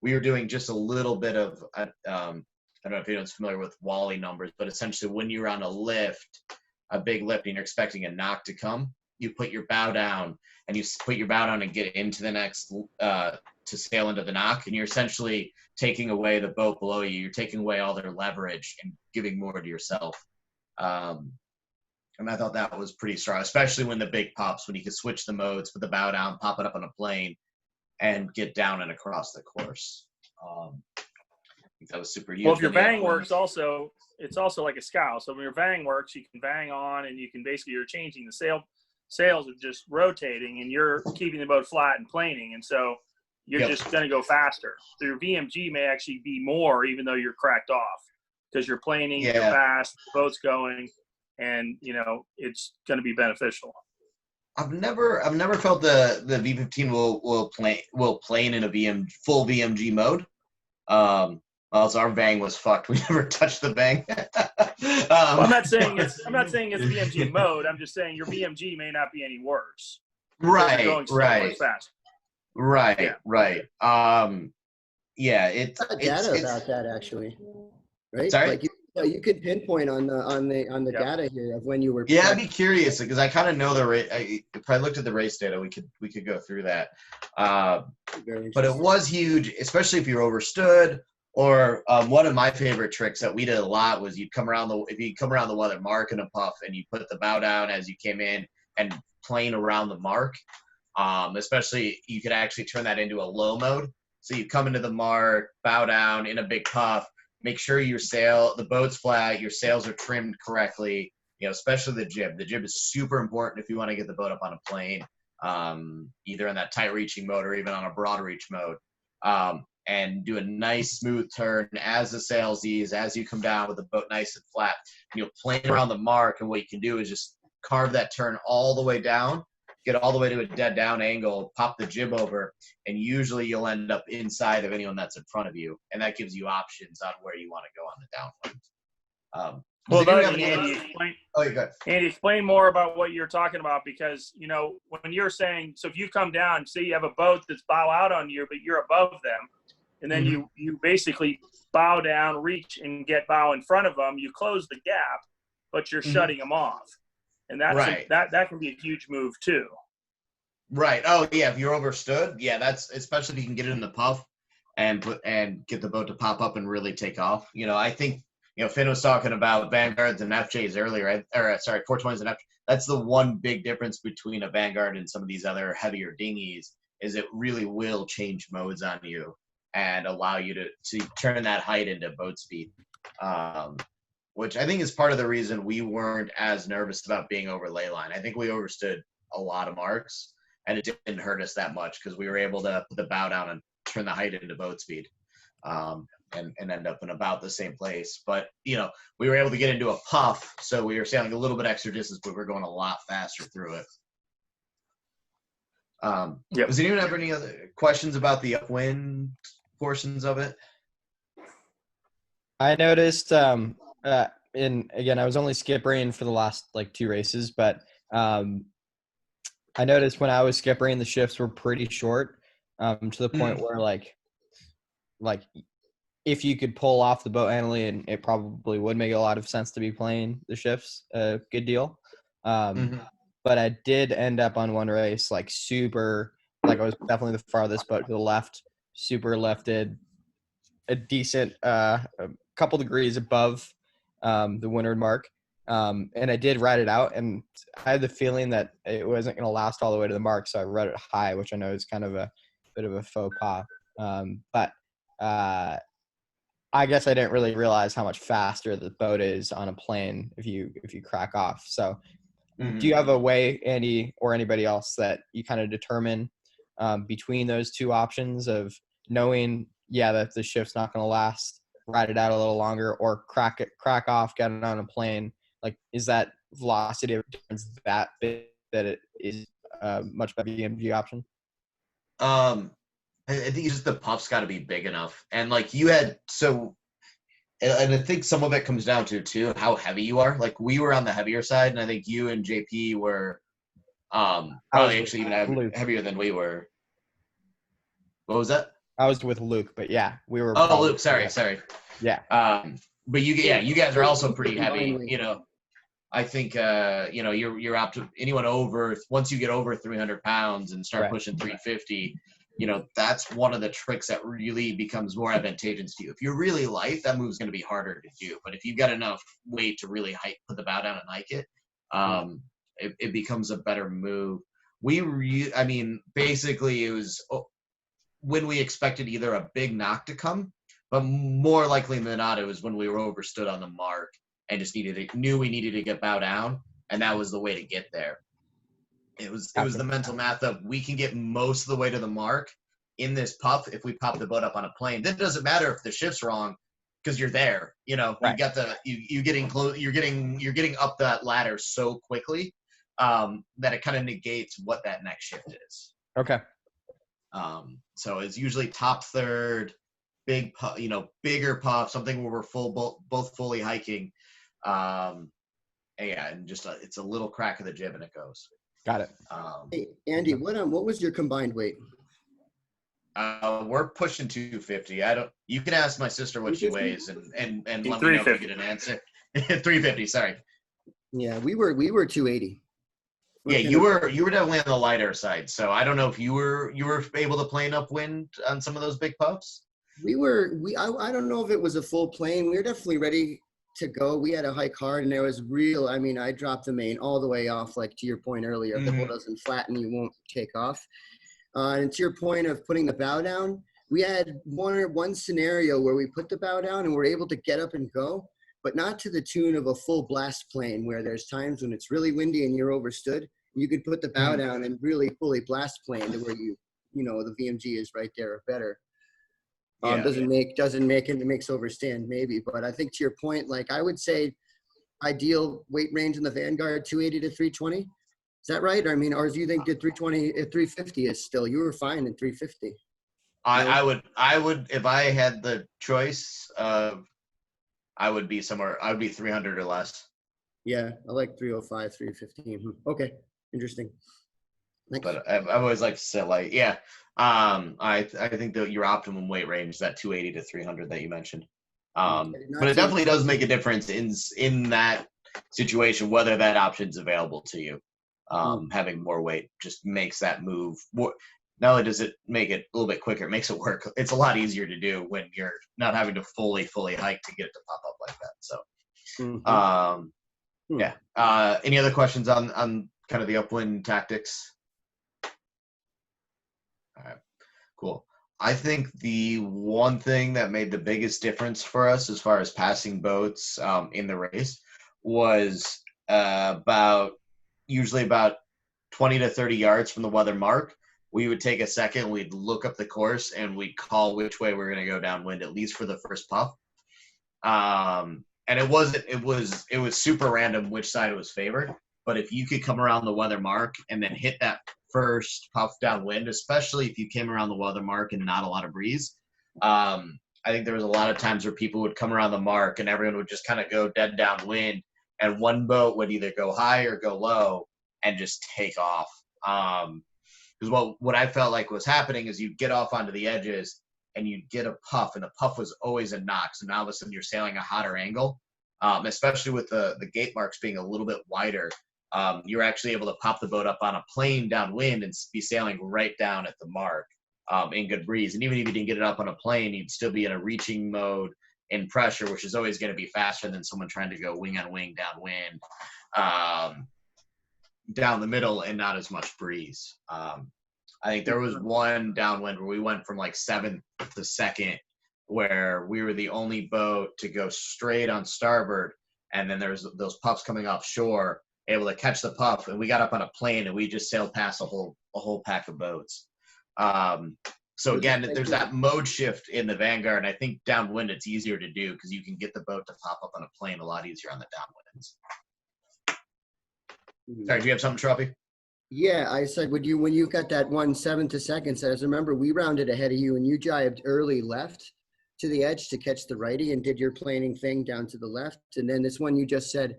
Speaker 4: We were doing just a little bit of, I don't know if anyone's familiar with Wally numbers, but essentially when you're on a big lift, and you're expecting a knock to come, you put your bow down and get into the next to sail into the knock, and you're essentially taking away the boat below you. You're taking away all their leverage and giving more to yourself. And I thought that was pretty strong, especially when the big pops, when you can switch the modes, put the bow down, pop it up on a plane, and get down and across the course. I think that was super huge.
Speaker 7: Well, if your vang works also, it's also like a scow. So when your vang works, you can vang on and you can basically, you're changing the sails are just rotating and you're keeping the boat flat and planing. And so you're just going to go faster. So your VMG may actually be more, even though you're cracked off, because you're planing, you're fast, the boat's going, and you know, it's going to be beneficial.
Speaker 4: I've never felt the V15 will plane in a full VMG mode. Also, our vang was fucked. We never touched the vang.
Speaker 7: Well, I'm not saying it's VMG mode. I'm just saying your VMG may not be any worse.
Speaker 4: Right. Yeah. It's
Speaker 1: data about that actually, right?
Speaker 4: Sorry.
Speaker 1: Like you could pinpoint on the data here of when you were.
Speaker 4: Yeah, I'd be curious because I kind of know the rate. If I looked at the race data, we could go through that. But it was huge, especially if you're overstood. Or one of my favorite tricks that we did a lot was if you come around the weather mark in a puff and you put the bow down as you came in and plane around the mark. Especially you could actually turn that into a low mode. So you come into the mark, bow down in a big puff, make sure the boat's flat, your sails are trimmed correctly, you know, especially the jib. The jib is super important if you want to get the boat up on a plane, either in that tight reaching mode or even on a broad reach mode. And do a nice smooth turn as the sails ease, as you come down with the boat nice and flat. You'll plane around the mark, and what you can do is just carve that turn all the way down, get all the way to a dead down angle, pop the jib over, and usually you'll end up inside of anyone that's in front of you, and that gives you options on where you want to go on the downwind.
Speaker 7: Andy, explain more about what you're talking about, because you know when you're saying, so if you come down, say you have a boat that's bow out on you, but you're above them, and then you basically bow down, reach, and get bow in front of them. You close the gap, but you're shutting them off, and that's that can be a huge move too.
Speaker 4: Right. Oh yeah, if you're overstood, yeah, that's especially if you can get it in the puff and get the boat to pop up and really take off. You know, I think. You know, Finn was talking about Vanguards and FJs earlier, 420s and FJs. That's the one big difference between a Vanguard and some of these other heavier dinghies is it really will change modes on you. and allow you to turn that height into boat speed, which I think is part of the reason we weren't as nervous about being over ley line. I think we overstood a lot of marks, and it didn't hurt us that much because we were able to put the bow down and turn the height into boat speed, and end up in about the same place. But, you know, we were able to get into a puff, so we were sailing a little bit extra distance, but we were going a lot faster through it. Does anyone have any other questions about the upwind portions of it?
Speaker 8: I noticed, and again, I was only skippering for the last like 2 races, but I noticed when I was skippering, the shifts were pretty short, to the point where like if you could pull off the boat handling, it probably would make a lot of sense to be playing the shifts a good deal. But I did end up on one race like super, like I was definitely the farthest boat to the left, super lefted, a decent a couple degrees above the windward mark. And I did ride it out, and I had the feeling that it wasn't going to last all the way to the mark, so I rode it high, which I know is kind of a bit of a faux pas. But I guess I didn't really realize how much faster the boat is on a plane if you crack off. So do you have a way, Andy, or anybody else, that you kind of determine between those two options of knowing, that the shift's not going to last, ride it out a little longer, or crack off, get it on a plane? Like, is that velocity of difference that big that it is much better VMG option?
Speaker 4: I think just the puff's got to be big enough, and like you had and I think some of it comes down to too how heavy you are. Like we were on the heavier side, and I think you and JP were probably actually even heavier than we were. What was that?
Speaker 8: I was with Luke, but yeah, we were.
Speaker 4: Oh, Luke, sorry.
Speaker 8: Yeah.
Speaker 4: But you guys are also pretty heavy. You know, I think you know you're up to anyone over, once you get over 300 pounds and start pushing 350. You know, that's one of the tricks that really becomes more advantageous to you. If you're really light, that move's going to be harder to do. But if you've got enough weight to really put the bow down and hike it, it becomes a better move. Basically, it was when we expected either a big knock to come, but more likely than not, it was when we were overstood on the mark and just knew we needed to get bow down, and that was the way to get there. It was the mental math of we can get most of the way to the mark in this puff if we pop the boat up on a plane. Then it doesn't matter if the shift's wrong because you're there. You know, you got you getting close. You're getting up that ladder so quickly that it kind of negates what that next shift is.
Speaker 8: Okay.
Speaker 4: So it's usually top third, big puff, bigger puff, something where we're both fully hiking. And just it's a little crack of the jib and it goes.
Speaker 8: Got it.
Speaker 1: Hey, Andy, what was your combined weight?
Speaker 4: We're pushing 250. You can ask my sister what she weighs and let me know if you get an answer. 350, sorry.
Speaker 1: Yeah, we were 280.
Speaker 4: Yeah, you were definitely on the lighter side. So I don't know if you were able to plane upwind on some of those big puffs.
Speaker 1: I don't know if it was a full plane. We were definitely ready to go. We had to hike hard, and there was I dropped the main all the way off, like to your point earlier. If the hole doesn't flatten, you won't take off. And to your point of putting the bow down, we had one scenario where we put the bow down and we're able to get up and go, but not to the tune of a full blast plane where there's times when it's really windy and you're overstood. You could put the bow down and really fully blast plane to where the VMG is right there or better. Doesn't make it, it makes overstand maybe, but I think to your point, like I would say ideal weight range in the Vanguard 280 to 320. Is that right? Or do you think that 350 is still, you were fine in 350?
Speaker 4: I would, if I had the choice I would be 300 or less.
Speaker 1: Yeah. I like 305, 315. Okay. Interesting. Thanks.
Speaker 4: But I've always liked to say I think that your optimum weight range is that 280 to 300 that you mentioned. But it definitely does make a difference in that situation, whether that option's available to you. Having more weight just makes that move more. Not only does it make it a little bit quicker, it makes it work. It's a lot easier to do when you're not having to fully hike to get it to pop up like that. So, any other questions on kind of the upwind tactics? All right, cool. I think the one thing that made the biggest difference for us as far as passing boats in the race was usually about 20 to 30 yards from the weather mark. We would take a second, we'd look up the course, and we'd call which way we're going to go downwind, at least for the first puff. And it was super random which side it was favored. But if you could come around the weather mark and then hit that first puff downwind, especially if you came around the weather mark and not a lot of breeze, I think there was a lot of times where people would come around the mark and everyone would just kind of go dead downwind, and one boat would either go high or go low and just take off. Because what I felt like was happening is you'd get off onto the edges and you'd get a puff, and the puff was always a knock. So now all of a sudden you're sailing a hotter angle, especially with the gate marks being a little bit wider. You're actually able to pop the boat up on a plane downwind and be sailing right down at the mark in good breeze. And even if you didn't get it up on a plane, you'd still be in a reaching mode in pressure, which is always going to be faster than someone trying to go wing on wing downwind, down the middle, and not as much breeze. I think there was one downwind where we went from like 7th to 2nd, where we were the only boat to go straight on starboard, and then there's those puffs coming offshore, able to catch the puff, and we got up on a plane and we just sailed past a whole pack of boats. So again, there's that mode shift in the Vanguard, and I think downwind it's easier to do because you can get the boat to pop up on a plane a lot easier on the downwinds. Sorry, do you have something, Trophy?
Speaker 1: Yeah, I said, when you got that 1/7 to 2nd, I remember we rounded ahead of you and you jibed early left to the edge to catch the righty and did your planing thing down to the left. And then this one you just said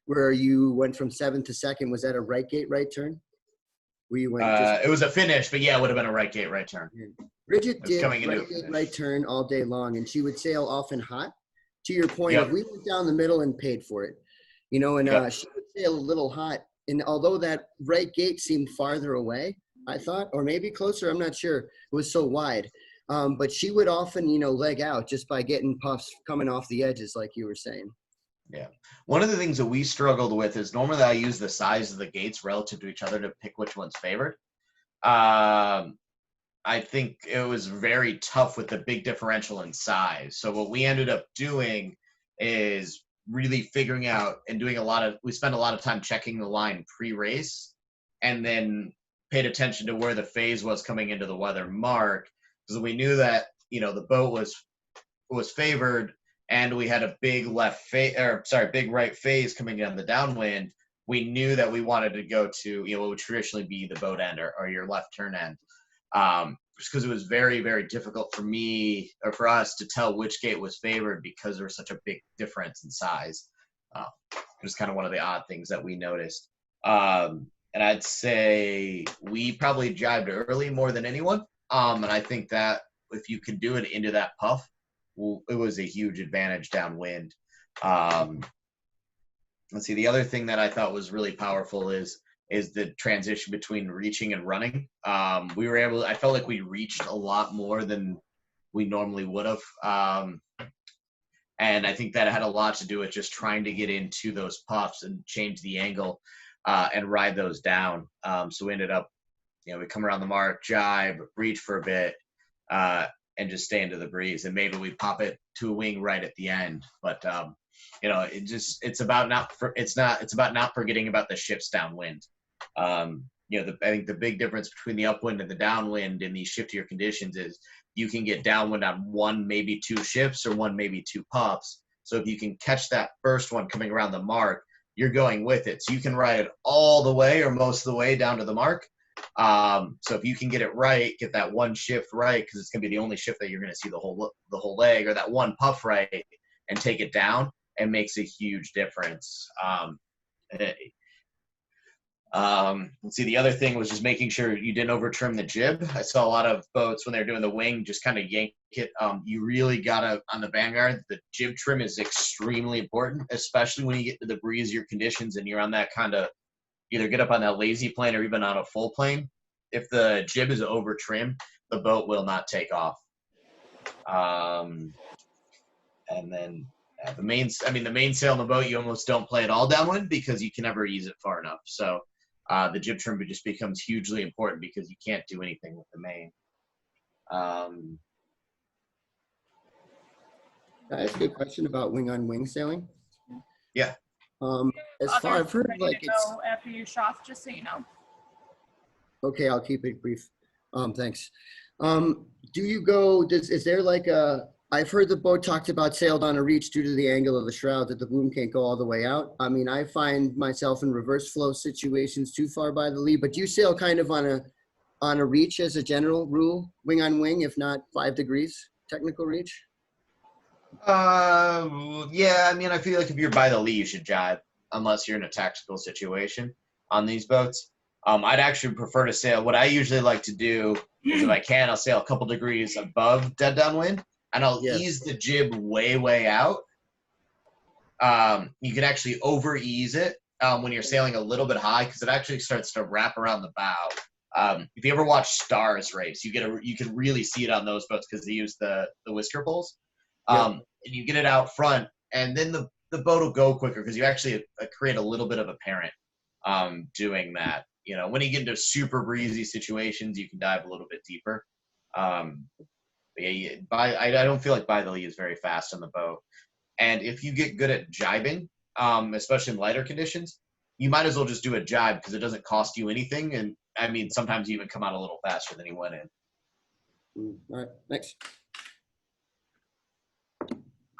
Speaker 1: where you went from 7th to 2nd, was that a right gate, right turn? Where you went
Speaker 4: it was a finish, but yeah, it would have been a right gate, right turn.
Speaker 1: Bridget did right gate, right turn all day long, and she would sail often hot. To your point,
Speaker 4: Yep.
Speaker 1: If we went down the middle and paid for it, you know, and
Speaker 4: Yep.
Speaker 1: she would sail a little hot. And although that right gate seemed farther away, I thought, or maybe closer, I'm not sure, it was so wide. But she would often, you know, leg out just by getting puffs coming off the edges, like you were saying.
Speaker 4: Yeah. One of the things that we struggled with is normally I use the size of the gates relative to each other to pick which one's favored. I think it was very tough with the big differential in size. So what we ended up doing is really figuring out and doing we spent a lot of time checking the line pre-race, and then paid attention to where the phase was coming into the weather mark, because we knew that, you know, the boat was favored and we had a big big right phase coming down the downwind. We knew that we wanted to go to, you know, what would traditionally be the boat end or your left turn end. Just because it was very, very difficult for me or for us to tell which gate was favored because there was such a big difference in size. It was kind of one of the odd things that we noticed. And I'd say we probably jibed early more than anyone. And I think that if you could do it into that puff, it was a huge advantage downwind. Let's see, the other thing that I thought was really powerful is the transition between reaching and running. I felt like we reached a lot more than we normally would have. And I think that had a lot to do with just trying to get into those puffs and change the angle and ride those down. So we ended up, you know, we come around the mark, jibe, reach for a bit, and just stay into the breeze. And maybe we pop it to a wing right at the end. But, you know, it's about not forgetting about the shifts downwind. You know, I think the big difference between the upwind and the downwind in these shiftier conditions is you can get downwind on one, maybe two shifts or one, maybe two puffs. So if you can catch that first one coming around the mark, you're going with it. So you can ride it all the way or most of the way down to the mark. So if you can get it right, get that one shift right, because it's going to be the only shift that you're going to see the whole leg, or that one puff right, and take it down, it makes a huge difference. Let's see, the other thing was just making sure you didn't over trim the jib. I saw a lot of boats when they're doing the wing just kind of yank it. You really gotta, on the Vanguard, the jib trim is extremely important, especially when you get to the breezier conditions and you're on that kind of, either get up on that lazy plane or even on a full plane. If the jib is over trimmed, the boat will not take off. And then the mainsail on the boat, you almost don't play it all downwind because you can never ease it far enough. So the jib trim just becomes hugely important because you can't do anything with the main.
Speaker 1: Can I ask you a question about wing-on-wing sailing?
Speaker 4: Yeah.
Speaker 1: As far I've heard,
Speaker 2: Ready
Speaker 1: like
Speaker 2: to
Speaker 1: it's
Speaker 2: go after you shop, just so you know.
Speaker 1: okay. I'll keep it brief. Thanks. Do you go? Is there like a? I've heard the boat talked about sailed on a reach due to the angle of the shroud that the boom can't go all the way out. I mean, I find myself in reverse flow situations too far by the lee. But do you sail kind of on a reach as a general rule, wing on wing, if not 5 degrees technical reach?
Speaker 4: Yeah, I mean, I feel like if you're by the lee, you should jibe, unless you're in a tactical situation on these boats. I'd actually prefer to sail. What I usually like to do is, if I can, I'll sail a couple degrees above dead downwind, and I'll ease the jib way, way out. You can actually over ease it when you're sailing a little bit high, because it actually starts to wrap around the bow. If you ever watch Stars race, you can really see it on those boats because they use the whisker poles. And you get it out front, and then the boat will go quicker because you actually create a little bit of a parent doing that. You know, when you get into super breezy situations, you can dive a little bit deeper. But yeah, I don't feel like by the lee is very fast on the boat. And if you get good at jibing, especially in lighter conditions, you might as well just do a jibe because it doesn't cost you anything. And I mean, sometimes you even come out a little faster than you went in.
Speaker 1: All right, next.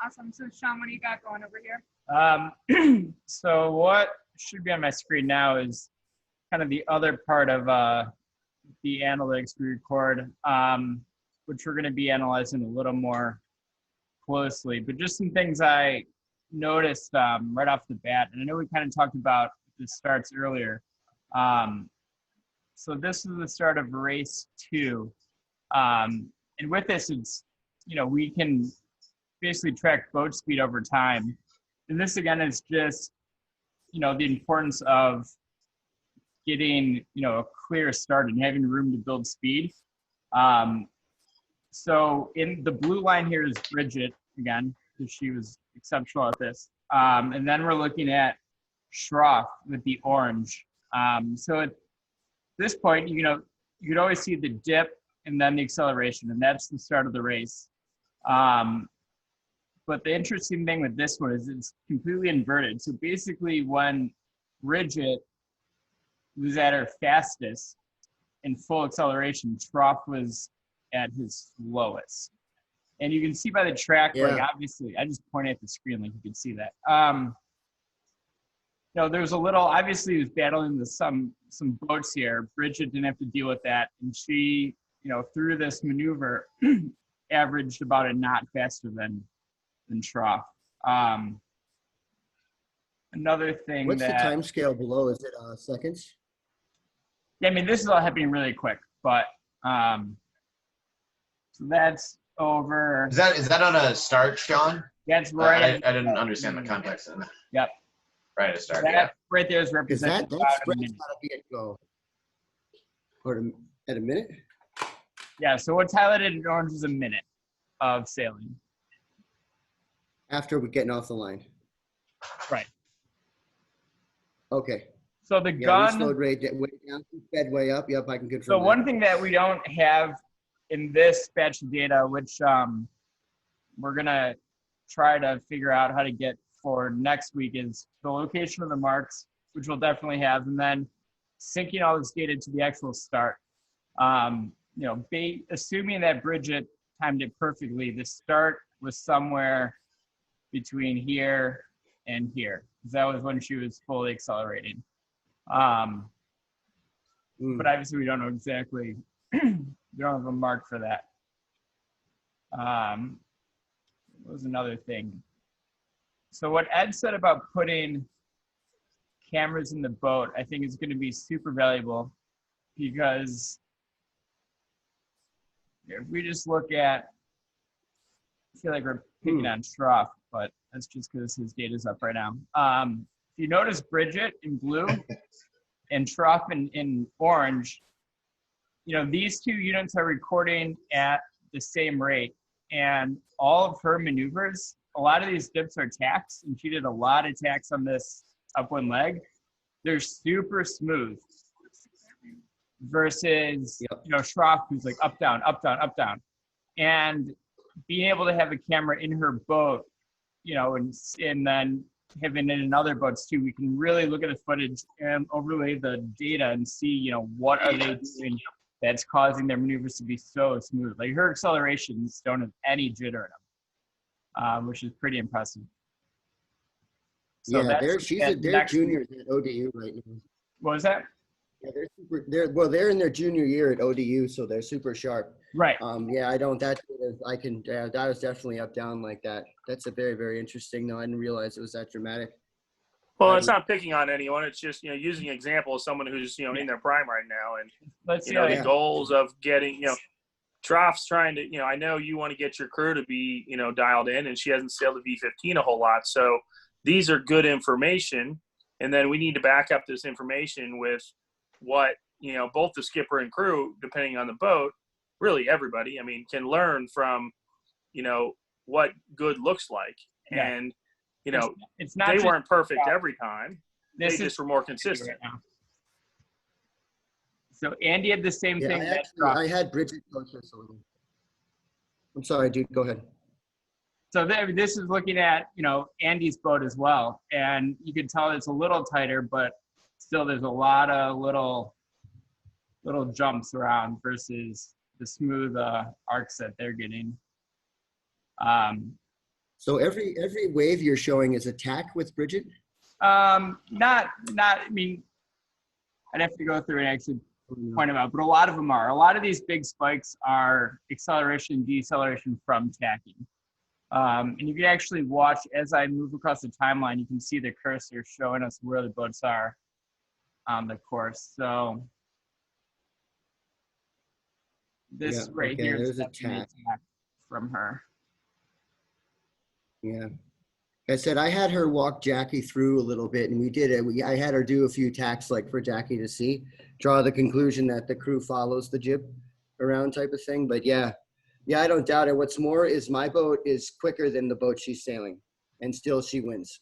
Speaker 2: Awesome. So Sean, what do you got going over here?
Speaker 9: So what should be on my screen now is kind of the other part of the analytics we record, which we're going to be analyzing a little more closely. But just some things I noticed right off the bat, and I know we kind of talked about the starts earlier. So this is the start of race 2. And with this, it's, you know, we can basically track boat speed over time. And this again is just, you know, the importance of getting, you know, a clear start and having room to build speed. So in the blue line here is Bridget again, because she was exceptional at this. And then we're looking at Schroff with the orange. So at this point, you know, you could always see the dip and then the acceleration, and that's the start of the race. But the interesting thing with this one is it's completely inverted. So basically when Bridget was at her fastest in full acceleration, Schroff was at his slowest. And you can see by the track, like obviously, I just pointed at the screen like you can see that. You know, there's a little, obviously he was battling with some boats here. Bridget didn't have to deal with that. And she, you know, through this maneuver, averaged about a knot faster than Schroff. Another thing
Speaker 1: What's the time scale below? Is it seconds?
Speaker 9: Yeah, I mean, this is all happening really quick, but so that's over.
Speaker 4: Is that on a start, Sean?
Speaker 9: That's right.
Speaker 4: I didn't understand the context of that.
Speaker 9: Yep.
Speaker 4: Right at start.
Speaker 9: That right there is represented.
Speaker 1: That spread's got to be at go. Or at a minute?
Speaker 9: Yeah, so what's highlighted in orange is a minute of sailing.
Speaker 1: After we're getting off the line.
Speaker 9: Right.
Speaker 1: Okay.
Speaker 9: So the
Speaker 1: We
Speaker 9: gun.
Speaker 1: slowed way down, sped way up. Yep, I can confirm.
Speaker 9: So one thing that we don't have in this batch of data, which we're gonna try to figure out how to get for next week, is the location of the marks, which we'll definitely have, and then syncing all this data to the actual start. You know, assuming that Bridget timed it perfectly, the start was somewhere between here and here. That was when she was fully accelerating. But obviously we don't know exactly, we don't have a mark for that. What was another thing? So what Ed said about putting cameras in the boat, I think is going to be super valuable, because if we just look at, I feel like we're picking on Schroff, but that's just because his data's up right now. If you notice Bridget in blue and Schroff in orange, you know, these two units are recording at the same rate, and all of her maneuvers, a lot of these dips are tacks, and she did a lot of tacks on this upwind leg. They're super smooth. versus, Schroff, who's like up, down, up, down, up, down. And being able to have a camera in her boat, and then having it in other boats too, we can really look at the footage and overlay the data and see, what are they doing that's causing their maneuvers to be so smooth. Like her accelerations don't have any jitter in them, which is pretty impressive. So
Speaker 1: yeah, they're juniors at ODU right now.
Speaker 9: What was that?
Speaker 1: Yeah, they're in their junior year at ODU, so they're super sharp.
Speaker 9: Right.
Speaker 1: Yeah, I don't. That was definitely up down like that. That's a very, very interesting. No, I didn't realize it was that dramatic.
Speaker 7: Well, it's not picking on anyone. It's just using an example of someone who's in their prime right now, and the goals of getting Troff's trying to I know you want to get your crew to be dialed in, and she hasn't sailed the V15 a whole lot, so these are good information, and then we need to back up this information with what both the skipper and crew, depending on the boat, really everybody, can learn from what good looks like. Yeah. And it's not they weren't perfect every time. They just were more consistent. Right.
Speaker 9: So Andy had the same thing.
Speaker 1: I had Bridget coach us a little. I'm sorry, dude. Go ahead.
Speaker 9: So this is looking at Andy's boat as well, and you can tell it's a little tighter, but still there's a lot of little jumps around versus the smooth arcs that they're getting.
Speaker 1: So every wave you're showing is a tack with Bridget?
Speaker 9: Not. I mean, I'd have to go through and actually point them out, but a lot of them are. A lot of these big spikes are acceleration, deceleration from tacking. And you can actually watch as I move across the timeline. You can see the cursor showing us where the boats are on the course. So this here is a tack from her.
Speaker 1: Yeah. I said I had her walk Jackie through a little bit, and we did it. I had her do a few tacks like for Jackie to see, draw the conclusion that the crew follows the jib around type of thing. But yeah, I don't doubt it. What's more is my boat is quicker than the boat she's sailing, and still she wins.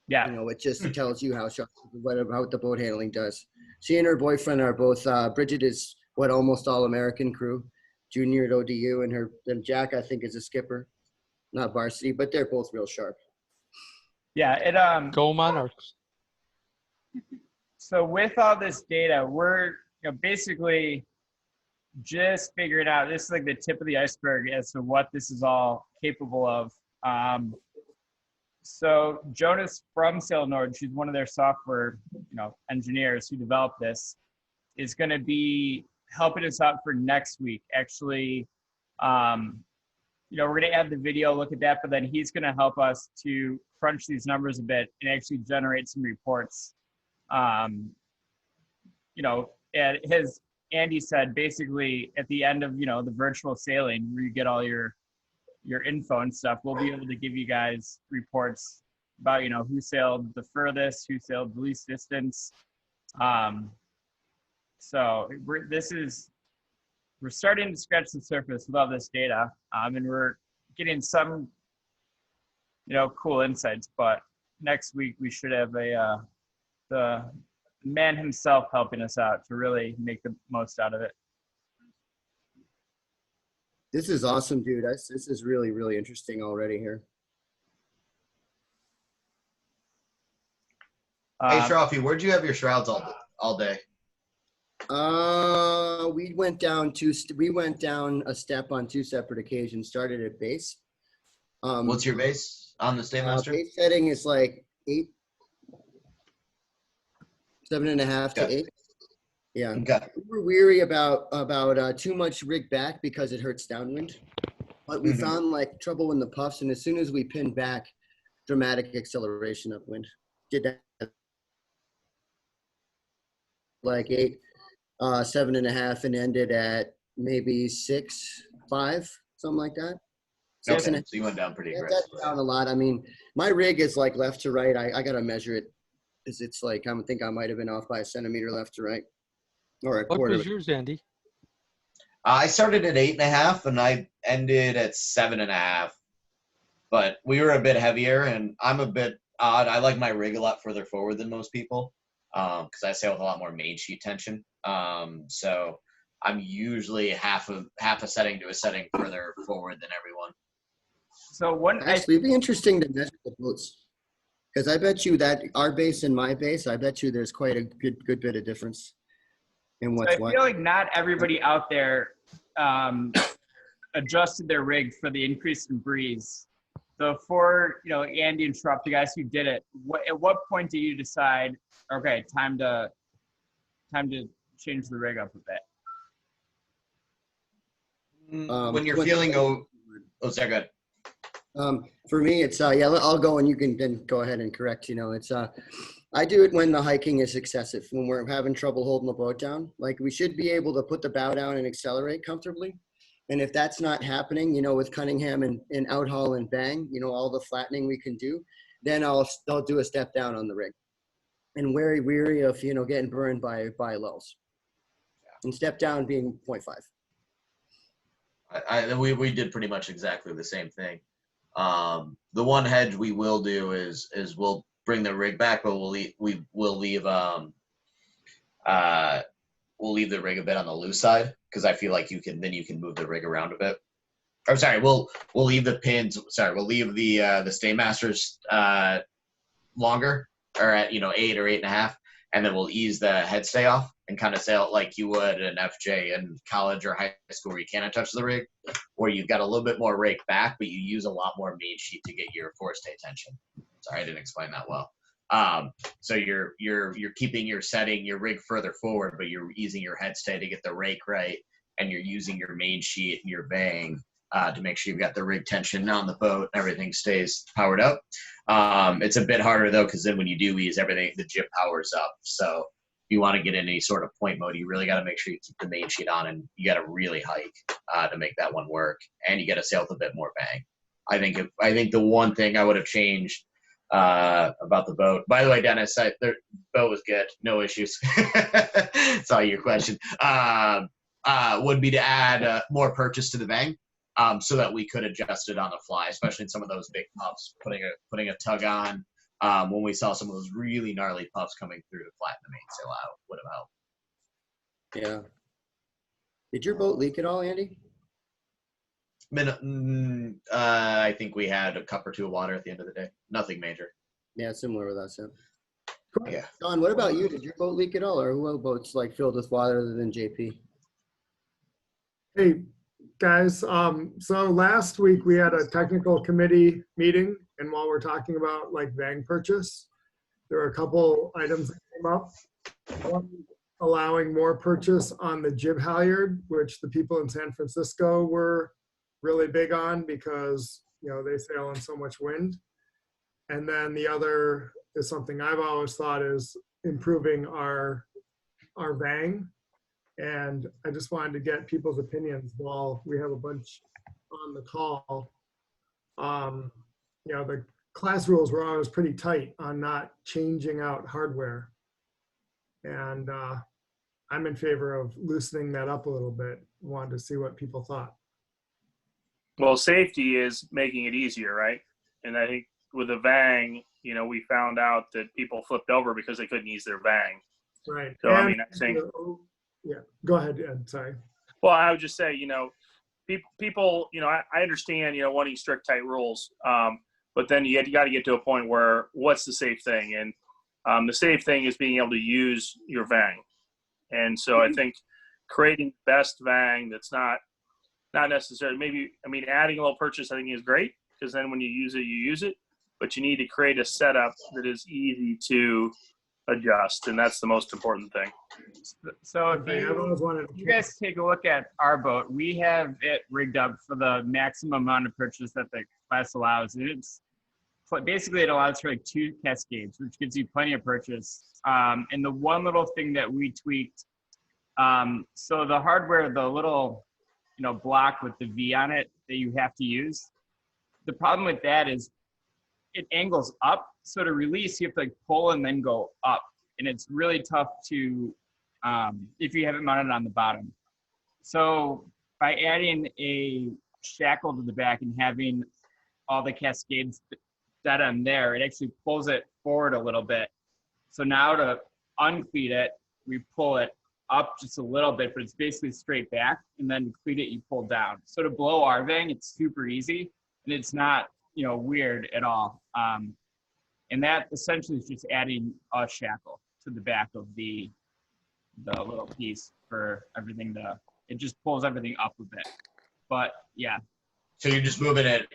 Speaker 9: Yeah.
Speaker 1: It just tells you how what the boat handling does. She and her boyfriend are both, Bridget is almost all American crew, junior at ODU, and Jack, I think, is a skipper, not varsity, but they're both real sharp.
Speaker 9: Yeah,
Speaker 5: Go Monarchs.
Speaker 9: So with all this data, we're basically just figuring out, this is like the tip of the iceberg as to what this is all capable of. So Jonas from Sail Nord, she's one of their software engineers who developed this, is going to be helping us out for next week. Actually, we're going to add the video, look at that, but then he's going to help us to crunch these numbers a bit and actually generate some reports. And as Andy said, basically at the end of, the virtual sailing where you get all your info and stuff, we'll be able to give you guys reports about, who sailed the furthest, who sailed the least distance. So we're starting to scratch the surface with all this data, and we're getting some, cool insights. But next week we should have the man himself helping us out to really make the most out of it.
Speaker 1: This is awesome, dude. This is really, really interesting already here.
Speaker 4: Hey, Shroffy, where'd you have your shrouds all day?
Speaker 1: We went down a step on two separate occasions. Started at base.
Speaker 4: What's your base on the Stainmaster?
Speaker 1: Base setting is like 8, 7.5 to 8. Yeah.
Speaker 4: Okay.
Speaker 1: We were weary about too much rig back because it hurts downwind, but we found like trouble in the puffs, and as soon as we pinned back, dramatic acceleration upwind. Did that like 8, 7.5, and ended at maybe 6, 5, something like that.
Speaker 4: Okay, so you went down pretty aggressive.
Speaker 1: That's down a lot. I mean, my rig is like left to right. I gotta measure it, because it's like I think I might have been off by a centimeter left to right, or a quarter.
Speaker 5: What was yours, Andy?
Speaker 4: I started at 8.5 and I ended at 7.5. But we were a bit heavier, and I'm a bit odd. I like my rig a lot further forward than most people. because I sail with a lot more main sheet tension. So I'm usually half a setting to a setting further forward than everyone.
Speaker 9: So one
Speaker 1: Actually, it'd be interesting to measure the boats, because I bet you that our base and my base, I bet you there's quite a good bit of difference in what's
Speaker 9: I feel like not everybody out there adjusted their rig for the increase in breeze. So for Andy and Schrupp, the guys who did it, at what point do you decide, okay, time to change the rig up a bit?
Speaker 4: When you're feeling sorry, go ahead.
Speaker 1: For me, it's yeah. I'll go and you can then go ahead and correct. It's I do it when the hiking is excessive, when we're having trouble holding the boat down. Like we should be able to put the bow down and accelerate comfortably. And if that's not happening, with Cunningham and outhaul and bang, all the flattening we can do, then I'll do a step down on the rig. And very weary of getting burned by lulls. And step down being 0.5.
Speaker 4: We did pretty much exactly the same thing. The one hedge we will do is we'll bring the rig back, but we'll leave the rig a bit on the loose side, because I feel like you can move the rig around a bit. I'm sorry, we'll leave the pins. Sorry, we'll leave the Staymasters longer, or at 8 or 8.5, and then we'll ease the head stay off and kind of sail it like you would an FJ in college or high school, where you cannot touch the rig, where you've got a little bit more rake back, but you use a lot more main sheet to get your forestay tension. Sorry, I didn't explain that well. So you're keeping your rig further forward, but you're easing your head stay to get the rake right, and you're using your main sheet and your bang to make sure you've got the rig tension on the boat and everything stays powered up. It's a bit harder though, because then when you do ease, the jib powers up. So if you want to get in any sort of point mode, you really got to make sure you keep the main sheet on, and you got to really hike to make that one work, and you got to sail with a bit more bang. I think the one thing I would have changed about the boat. By the way, Dennis, the boat was good, no issues. Saw your question. Would be to add more purchase to the bang, so that we could adjust it on the fly, especially in some of those big puffs. Putting a tug on when we saw some of those really gnarly puffs coming through to flatten the mainsail out would have helped.
Speaker 1: Yeah. Did your boat leak at all, Andy?
Speaker 4: I think we had a cup or two of water at the end of the day. Nothing major.
Speaker 1: Yeah, similar with us.
Speaker 4: Cool. Yeah.
Speaker 1: Don, what about you? Did your boat leak at all, or who boats filled with water other than JP?
Speaker 6: Hey, guys. So last week we had a technical committee meeting, and while we're talking about bang purchase, there were a couple items that came up. One, allowing more purchase on the jib halyard, which the people in San Francisco were really big on, because they sail in so much wind. And then the other is something I've always thought is improving our bang. And I just wanted to get people's opinions while we have a bunch on the call. The class rules were always pretty tight on not changing out hardware. And I'm in favor of loosening that up a little bit. Wanted to see what people thought.
Speaker 7: Well, safety is making it easier, right? And I think with the Vang, we found out that people flipped over because they couldn't use their Vang.
Speaker 6: Right.
Speaker 7: So, I think.
Speaker 6: Yeah, go ahead, Ed. Sorry.
Speaker 7: Well, I would just say, people, I understand, wanting strict, tight rules. But then you got to get to a point where what's the safe thing? And the safe thing is being able to use your Vang. And so I think creating best Vang that's not necessarily, adding a little purchase I think is great, because then when you use it, but you need to create a setup that is easy to adjust, and that's the most important thing.
Speaker 9: So if you guys take a look at our boat, we have it rigged up for the maximum amount of purchase that the class allows. And it allows for 2 cascades, which gives you plenty of purchase. And the one little thing that we tweaked, so the hardware, the little block with the V on it that you have to use, the problem with that is it angles up. So to release, you have to pull and then go up. And it's really tough to, if you have it mounted on the bottom. So by adding a shackle to the back and having all the cascades set on there, it actually pulls it forward a little bit. So now to uncleat it, we pull it up just a little bit, but it's basically straight back, and then to cleat it, you pull down. So to blow our vang, it's super easy, and it's not, weird at all. And that essentially is just adding a shackle to the back of the little piece for everything it just pulls everything up a bit. But yeah.
Speaker 4: So you're just moving it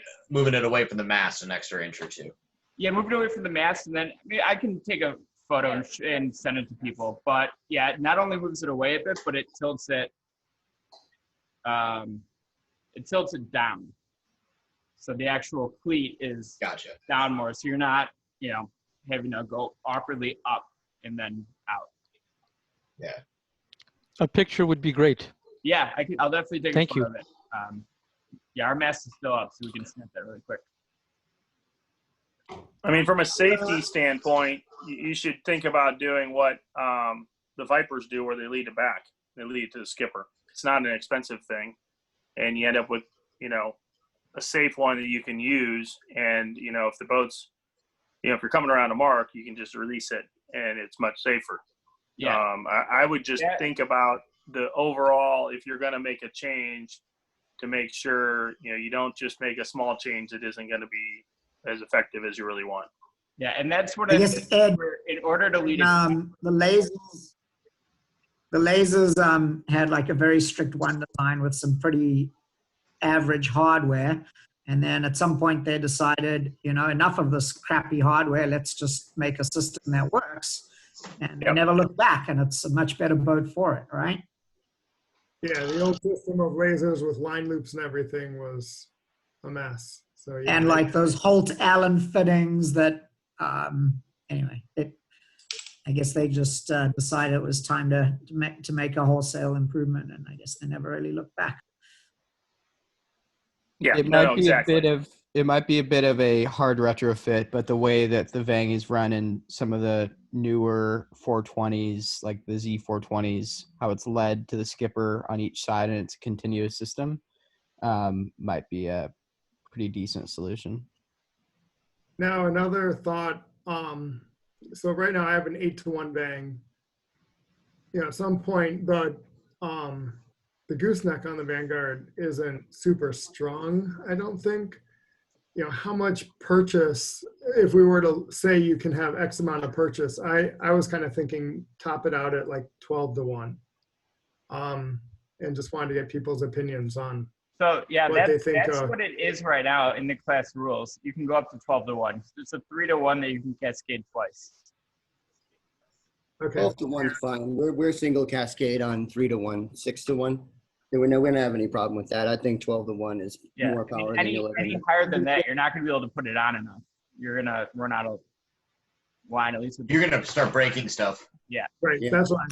Speaker 4: away from the mast an extra inch or two.
Speaker 9: Yeah, moving away from the mast, and then I can take a photo and send it to people. But yeah, it not only moves it away a bit, but it tilts it. It tilts it down. So the actual cleat is down more. So you're not, having to go awkwardly up and then out.
Speaker 4: Yeah.
Speaker 5: A picture would be great.
Speaker 9: Yeah, I'll definitely take
Speaker 5: Thank
Speaker 9: a photo
Speaker 5: you.
Speaker 9: of it. Yeah, our mast is still up, so we can snap that really quick.
Speaker 7: I mean, from a safety standpoint, you should think about doing what the Vipers do, where they lead it back. They lead it to the skipper. It's not an expensive thing, and you end up with, a safe one that you can use. And if the boat's, if you're coming around a mark, you can just release it, and it's much safer.
Speaker 9: Yeah.
Speaker 7: I would just think about the overall, if you're going to make a change, to make sure you don't just make a small change that isn't going to be as effective as you really want.
Speaker 9: Yeah, and that's what
Speaker 10: I guess, Ed,
Speaker 9: in order to lead
Speaker 10: the lasers had like a very strict one design with some pretty average hardware, and then at some point they decided, enough of this crappy hardware, let's just make a system that works, and they never looked back, and it's a much better boat for it, right?
Speaker 6: Yeah, the old system of lasers with line loops and everything was a mess. So yeah.
Speaker 10: And like those Holt Allen fittings that, anyway, I guess they just decided it was time to make a wholesale improvement, and I guess they never really looked back.
Speaker 7: Yeah,
Speaker 8: it might be a bit of a hard retrofit, but the way that the Vang is run in some of the newer 420s, like the Z420s, how it's led to the skipper on each side and it's a continuous system, might be a pretty decent solution.
Speaker 6: Now another thought. So right now I have an 8-to-1 Vang. At some point the gooseneck on the Vanguard isn't super strong, I don't think. How much purchase, if we were to say you can have X amount of purchase, I was kind of thinking top it out at like 12-to-1. And just wanted to get people's opinions on
Speaker 9: So yeah,
Speaker 6: what
Speaker 9: that's
Speaker 6: of.
Speaker 9: what it is right now in the class rules. You can go up to 12-to-1. It's a 3-to-1 that you can cascade twice.
Speaker 1: Okay. 12-to-1 is fine. We're single cascade on 3-to-1, 6-to-1. We're not going to have any problem with that. I think 12-to-1 is more power than you'll ever
Speaker 9: any
Speaker 1: need.
Speaker 9: higher than that, you're not going to be able to put it on enough. You're going to run out of line, at least.
Speaker 4: You're going to start breaking stuff.
Speaker 9: Yeah.
Speaker 6: Right.
Speaker 1: Yeah.
Speaker 6: That's why.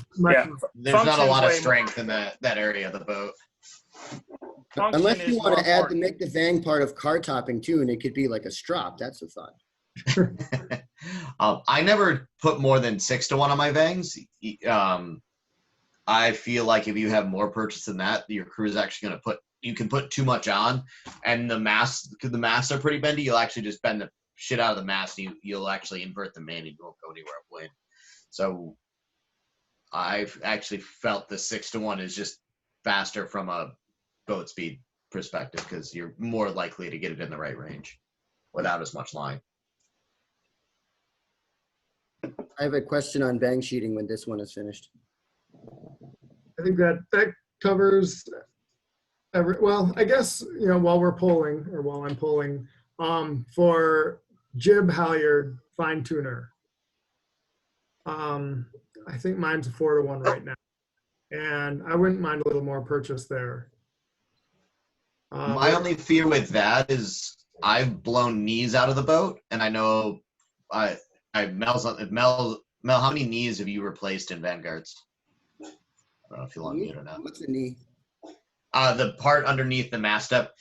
Speaker 4: There's not a lot of strength in that area of the boat.
Speaker 1: Unless you want to make the Vang part of car topping too, and it could be like a strop. That's a thought.
Speaker 4: I never put more than 6-to-1 on my Vangs. I feel like if you have more purchase than that, your crew is actually going to you can put too much on, and because the masts are pretty bendy, you'll actually just bend the shit out of the mast, and you'll actually invert the main, and you won't go anywhere upwind. So I've actually felt the 6-to-1 is just faster from a boat speed perspective, because you're more likely to get it in the right range without as much line.
Speaker 1: I have a question on Vang sheeting when this one is finished.
Speaker 6: I think that covers well, I guess, while I'm polling, for jib halyard fine tuner, I think mine's a 4-to-1 right now, and I wouldn't mind a little more purchase there.
Speaker 4: My only fear with that is I've blown knees out of the boat, and I know Mel, how many knees have you replaced in Vanguards? I don't know if you'll unmute or not.
Speaker 1: What's a knee?
Speaker 4: The part underneath the mast up.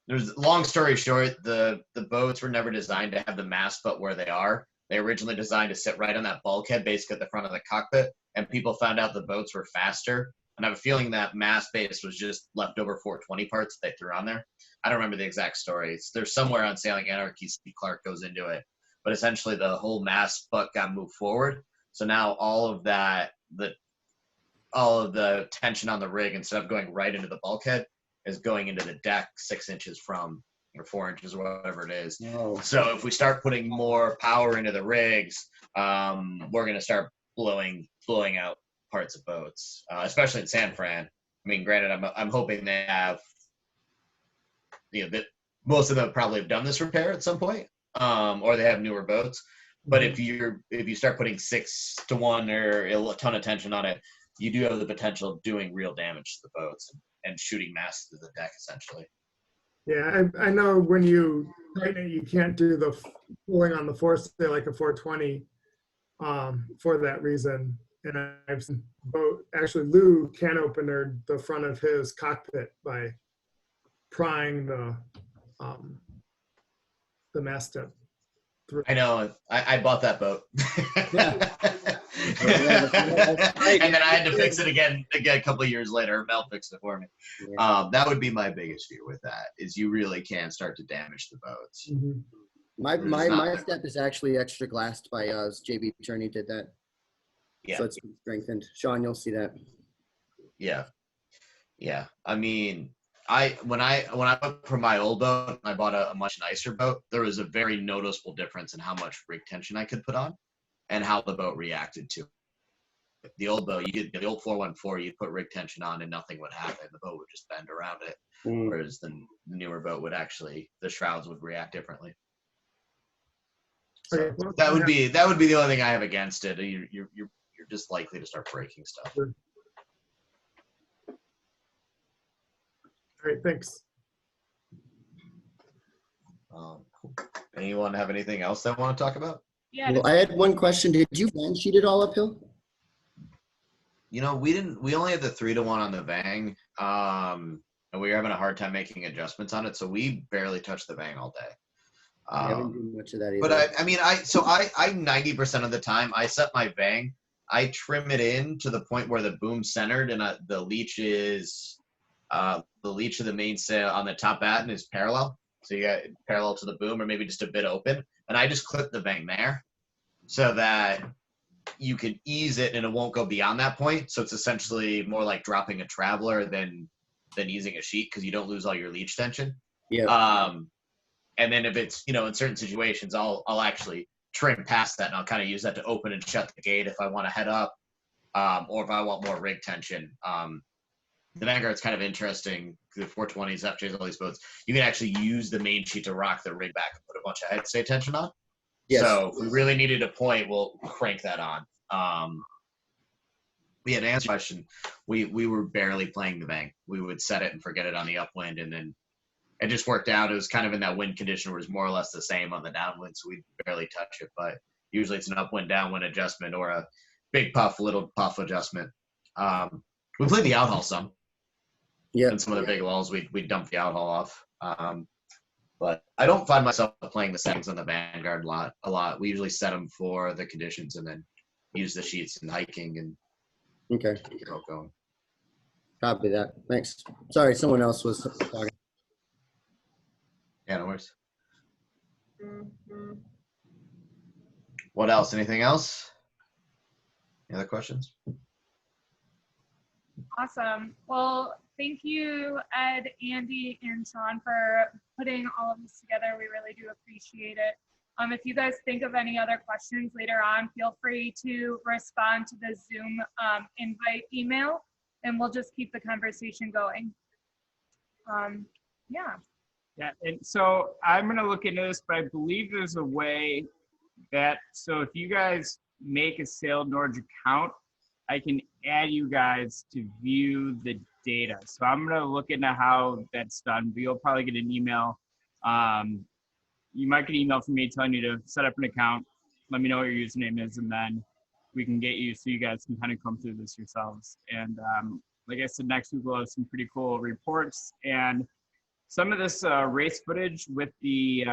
Speaker 4: There's long story short, the boats were never designed to have the mast but where they are. They originally designed to sit right on that bulkhead, basically at the front of the cockpit, and people found out the boats were faster. And I have a feeling that mast base was just leftover 420 parts they threw on there. I don't remember the exact story. There's somewhere on Sailing Anarchy, Steve Clark goes into it. But essentially the whole mast butt got moved forward. So now all of the tension on the rig, instead of going right into the bulkhead, is going into the deck 6 inches from, or 4 inches, or whatever it is.
Speaker 1: Oh.
Speaker 4: So if we start putting more power into the rigs, we're going to start blowing out parts of boats, especially in San Fran. I mean, granted, I'm hoping they have, that most of them probably have done this repair at some point, or they have newer boats. But if you start putting 6 to 1 or a ton of tension on it, you do have the potential of doing real damage to the boats and shooting mass through the deck, essentially.
Speaker 6: Yeah, I know when you tighten it, you can't do the pulling on the forestay like a 420 for that reason. And I've seen boat, actually Lou can opener the front of his cockpit by prying the masthead through.
Speaker 4: I know. I bought that boat. And then I had to fix it again a couple of years later. Mel fixed it for me. That would be my biggest fear with that, is you really can start to damage the boats.
Speaker 1: Mm-hmm. My step is actually extra glassed by JB Turney did that.
Speaker 4: Yeah.
Speaker 1: So it's been strengthened. Sean, you'll see that.
Speaker 4: Yeah. Yeah. I mean, when I went for my old boat, I bought a much nicer boat. There was a very noticeable difference in how much rig tension I could put on and how the boat reacted to it. The old boat, the old 414, you'd put rig tension on and nothing would happen. The boat would just bend around it. Whereas the newer boat would actually, the shrouds would react differently. So that would be the only thing I have against it. You're just likely to start breaking stuff.
Speaker 6: All right, thanks.
Speaker 4: Cool. Anyone have anything else they want to talk about?
Speaker 2: Yeah.
Speaker 1: Well, I had one question. Did you fan sheet it all uphill?
Speaker 4: We only had the 3-to-1 on the Vang, and we were having a hard time making adjustments on it, so we barely touched the Vang all day.
Speaker 1: I haven't done much of that either.
Speaker 4: But I 90% of the time I set my Vang, I trim it in to the point where the boom's centered and the leech of the mainsail on the top batten is parallel. So you got parallel to the boom, or maybe just a bit open, and I just clip the Vang there so that you can ease it and it won't go beyond that point. So it's essentially more like dropping a traveler than easing a sheet, because you don't lose all your leech tension.
Speaker 1: Yeah.
Speaker 4: And then if it's, in certain situations, I'll actually trim past that, and I'll kind of use that to open and shut the gate if I want to head up, or if I want more rig tension. The Vanguard's kind of interesting. The 420s, FJs, all these boats, you can actually use the main sheet to rock the rig back and put a bunch of head stay tension on. Yes. So if we really needed a point, we'll crank that on. We had to answer the question. We were barely playing the Vang. We would set it and forget it on the upwind, and then it just worked out. It was kind of in that wind condition where it was more or less the same on the downwind, so we'd barely touch it. But usually it's an upwind, downwind adjustment, or a big puff, little puff adjustment. We played the outhaul some. Yeah. And some of the big lulls, we dump the outhaul off. But I don't find myself playing the settings on the Vanguard a lot. We usually set them for the conditions and then use the sheets and hiking and
Speaker 1: get
Speaker 4: it all going.
Speaker 1: Copy that. Thanks. Sorry, someone else was talking.
Speaker 4: Yeah, no worries. What else? Anything else? Any other questions?
Speaker 2: Awesome. Well, thank you, Ed, Andy, and Sean, for putting all of this together. We really do appreciate it. If you guys think of any other questions later on, feel free to respond to the Zoom invite email, and we'll just keep the conversation going. Yeah.
Speaker 9: Yeah, and so I'm going to look into this, but I believe there's a way that, so if you guys make a Sail Norge account, I can add you guys to view the data. So I'm going to look into how that's done. But you'll probably get an email. You might get an email from me telling you to set up an account. Let me know what your username is, and then we can get you so you guys can kind of come through this yourselves. And like I said, next week we'll have some pretty cool reports and some of this race footage with the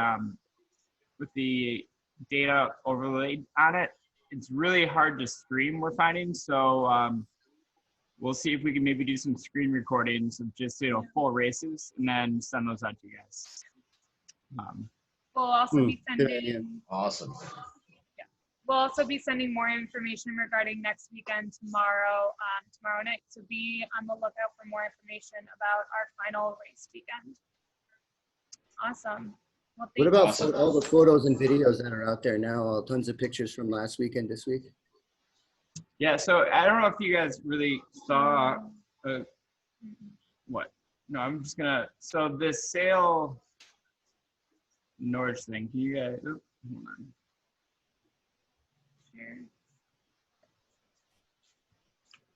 Speaker 9: data overlaid on it. It's really hard to stream, we're finding. So we'll see if we can maybe do some screen recordings of just, full races and then send those out to you guys.
Speaker 2: We'll also be sending.
Speaker 4: Awesome.
Speaker 2: Yeah, we'll also be sending more information regarding next weekend tomorrow night. So be on the lookout for more information about our final race weekend. Awesome. Well,
Speaker 1: What about
Speaker 4: Awesome.
Speaker 1: all the photos and videos that are out there now? Tons of pictures from last weekend, this week.
Speaker 9: Yeah, so I don't know if you guys really saw what? No, I'm just gonna. So this Sail Norge thing. Can you guys? Oh, hold on.
Speaker 2: Sure.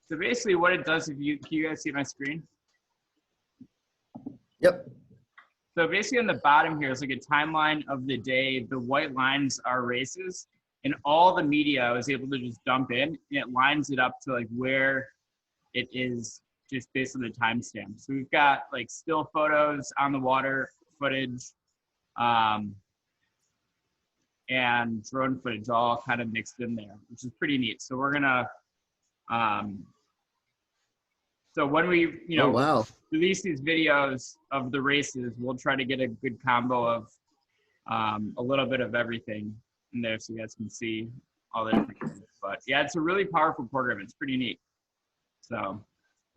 Speaker 9: So basically, what it does, can you guys see my screen?
Speaker 1: Yep.
Speaker 9: So basically, on the bottom here is like a timeline of the day. The white lines are races, and all the media I was able to just dump in, and it lines it up to like where it is just based on the timestamp. So we've got like still photos, on the water footage, and drone footage all kind of mixed in there, which is pretty neat. So we're gonna, so when we,
Speaker 1: Oh, wow.
Speaker 9: release these videos of the races, we'll try to get a good combo of a little bit of everything in there so you guys can see all the different things. But yeah, it's a really powerful program. It's pretty neat. So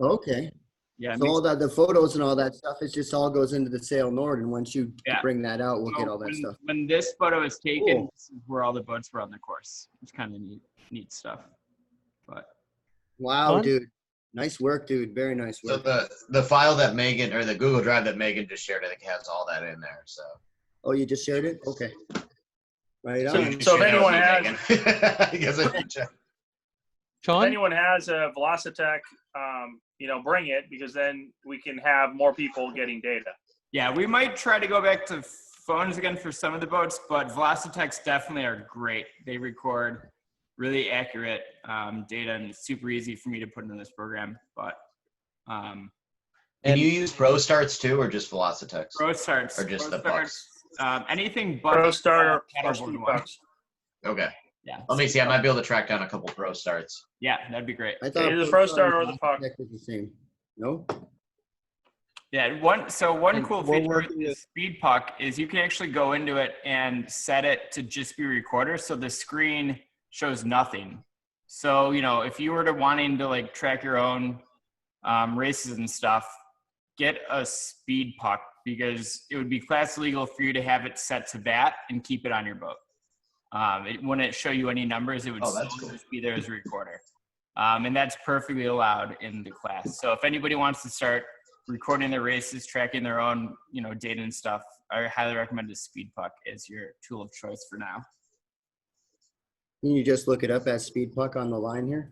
Speaker 1: Okay.
Speaker 9: yeah.
Speaker 1: So all that, the photos and all that stuff, it just all goes into the Sail Nord, and once you bring that out, we'll get all that stuff.
Speaker 9: When this photo is taken,
Speaker 1: Cool.
Speaker 9: this is where all the boats were on the course. It's kind of neat stuff. But
Speaker 1: Wow,
Speaker 5: Fun.
Speaker 1: dude. Nice work, dude. Very nice
Speaker 4: So
Speaker 1: work.
Speaker 4: the file that Megan, or the Google Drive that Megan just shared, I think has all that in there. So.
Speaker 1: Oh, you just shared it? Okay. Right
Speaker 7: So-
Speaker 1: on.
Speaker 4: you
Speaker 7: so if
Speaker 4: share that with
Speaker 7: anyone
Speaker 4: me,
Speaker 7: has-
Speaker 4: Megan. I guess I need to check.
Speaker 7: If
Speaker 5: Sean?
Speaker 7: anyone has a Velocitech, bring it, because then we can have more people getting data.
Speaker 9: yeah, we might try to go back to phones again for some of the boats, but Velocitechs definitely are great. They record really accurate data, and it's super easy for me to put into this program. But
Speaker 4: Can you use Pro Starts too, or just Velocitechs?
Speaker 9: Pro Starts,
Speaker 4: Or just
Speaker 9: Pro
Speaker 4: the pucks?
Speaker 9: anything but
Speaker 7: Pro Star or
Speaker 9: paddleboard
Speaker 7: Speed
Speaker 9: one.
Speaker 7: Pucks.
Speaker 4: Okay.
Speaker 9: Yeah,
Speaker 4: Let me see. I might be able to track down a couple Pro Starts.
Speaker 9: yeah, that'd be great.
Speaker 1: I thought
Speaker 7: Either the Pro Star or
Speaker 1: and
Speaker 7: the Puck.
Speaker 1: Velocitech was the same. No?
Speaker 9: Yeah, one
Speaker 5: And
Speaker 9: cool
Speaker 5: we're
Speaker 9: feature
Speaker 5: working
Speaker 9: with
Speaker 5: with-
Speaker 9: Speed Puck is you can actually go into it and set it to just be recorder, so the screen shows nothing. So, if you were to wanting to like track your own races and stuff, get a Speed Puck, because it would be class legal for you to have it set to that and keep it on your boat. It wouldn't show you any numbers. It would
Speaker 4: Oh, that's
Speaker 9: still
Speaker 4: cool.
Speaker 9: just be there as a recorder. And that's perfectly allowed in the class. So if anybody wants to start recording their races, tracking their own, data and stuff, I highly recommend the Speed Puck as your tool of choice for now.
Speaker 1: Can you just look it up as Speed Puck on the line here?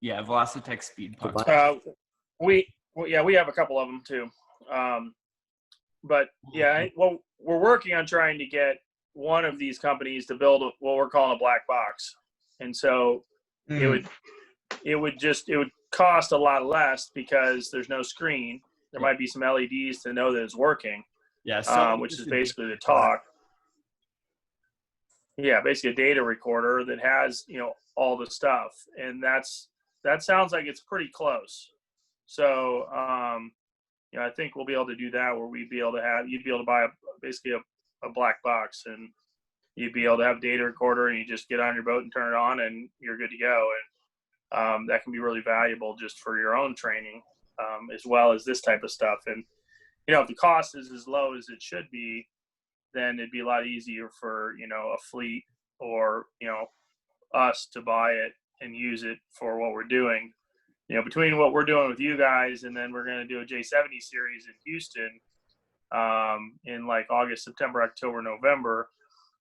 Speaker 9: Yeah, Velocitech Speed Puck.
Speaker 7: We have a couple of them too. But yeah, well, we're working on trying to get one of these companies to build what we're calling a black box. And so it would cost a lot less because there's no screen. There might be some LEDs to know that it's working.
Speaker 9: Yeah,
Speaker 7: which is basically the talk. Yeah, basically a data recorder that has, all the stuff. And that sounds like it's pretty close. So, I think we'll be able to do that, where you'd be able to buy basically a black box, and you'd be able to have a data recorder, and you just get on your boat and turn it on and you're good to go. And that can be really valuable just for your own training, as well as this type of stuff. And, if the cost is as low as it should be, then it'd be a lot easier for, a fleet or, us to buy it and use it for what we're doing. Between what we're doing with you guys, and then we're going to do a J70 series in Houston in like August, September, October, November,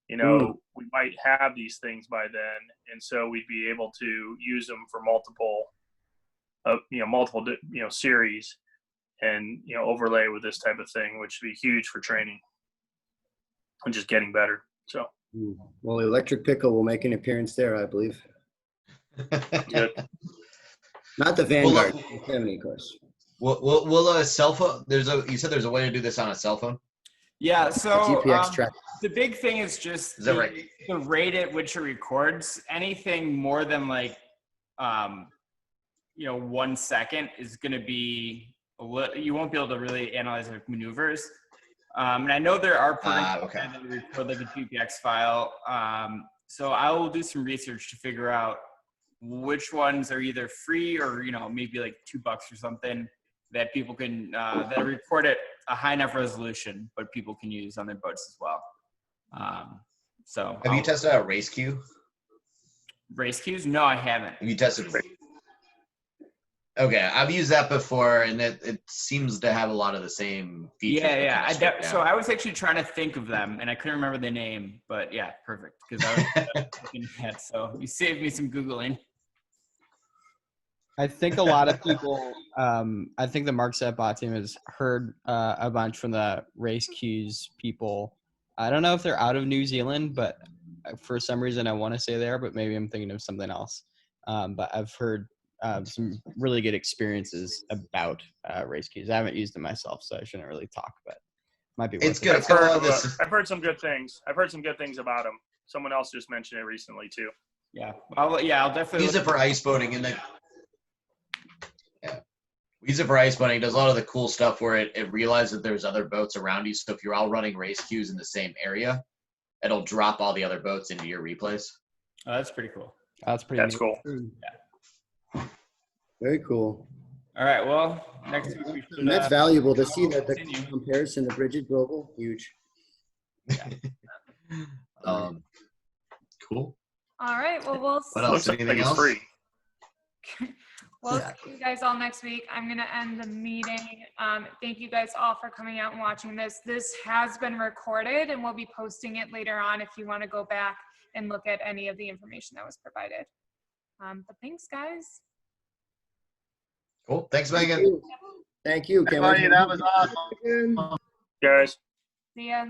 Speaker 7: we might have these things by then. And so we'd be able to use them for multiple series, and, overlay with this type of thing, which would be huge for training and just getting better. So.
Speaker 1: Well, Electric Pickle will make an appearance there, I believe.
Speaker 7: Good.
Speaker 1: Not the Vanguard, the 70, of course.
Speaker 4: Will a cell phone? You said there's a way to do this on a cell phone.
Speaker 9: Yeah, so
Speaker 1: GPX track.
Speaker 9: the big thing is just
Speaker 4: Is that right?
Speaker 9: the rate at which it records. Anything more than like 1 second is going to be you won't be able to really analyze the maneuvers. And I know there are programs that record like a GPX file. So I will do some research to figure out which ones are either free or, maybe like $2 or something that people can, that are recorded at a high enough resolution, but people can use on their boats as well. So
Speaker 4: have you tested out race queue?
Speaker 9: Race cues? No, I haven't.
Speaker 4: Have you tested? Okay, I've used that before, and it seems to have a lot of the same features.
Speaker 9: Yeah. So I was actually trying to think of them, and I couldn't remember the name. But yeah, perfect. Because I was looking at that, so you saved me some Googling.
Speaker 8: I think a lot of people, I think the Mark Set bot team has heard a bunch from the race cues people. I don't know if they're out of New Zealand, but for some reason I want to say they are, but maybe I'm thinking of something else. But I've heard some really good experiences about race cues. I haven't used them myself, so I shouldn't really talk, but might be worth
Speaker 4: it's good.
Speaker 7: I've heard some good things. I've heard some good things about them. Someone else just mentioned it recently too.
Speaker 9: Yeah. I'll definitely
Speaker 4: use it for ice boating, and we use it for ice boating. It does a lot of the cool stuff where it realizes that there's other boats around you. So if you're all running race queues in the same area, it'll drop all the other boats into your replays.
Speaker 9: Oh, that's pretty cool.
Speaker 8: That's pretty neat.
Speaker 7: Cool.
Speaker 9: Yeah.
Speaker 1: Very cool.
Speaker 9: All right. Well, next week we should,
Speaker 1: that's valuable to see that the
Speaker 9: continue.
Speaker 1: comparison of Bridget Global, huge.
Speaker 4: Cool.
Speaker 2: All right. Well, we'll
Speaker 4: What else? Anything else?
Speaker 7: Free.
Speaker 2: We'll see you guys all next week. I'm going to end the meeting. Thank you guys all for coming out and watching this. This has been recorded, and we'll be posting it later on if you want to go back and look at any of the information that was provided. But thanks, guys.
Speaker 4: Cool. Thanks, Megan.
Speaker 1: Thank you.
Speaker 11: Everybody, that was awesome.
Speaker 7: Guys.
Speaker 2: See ya.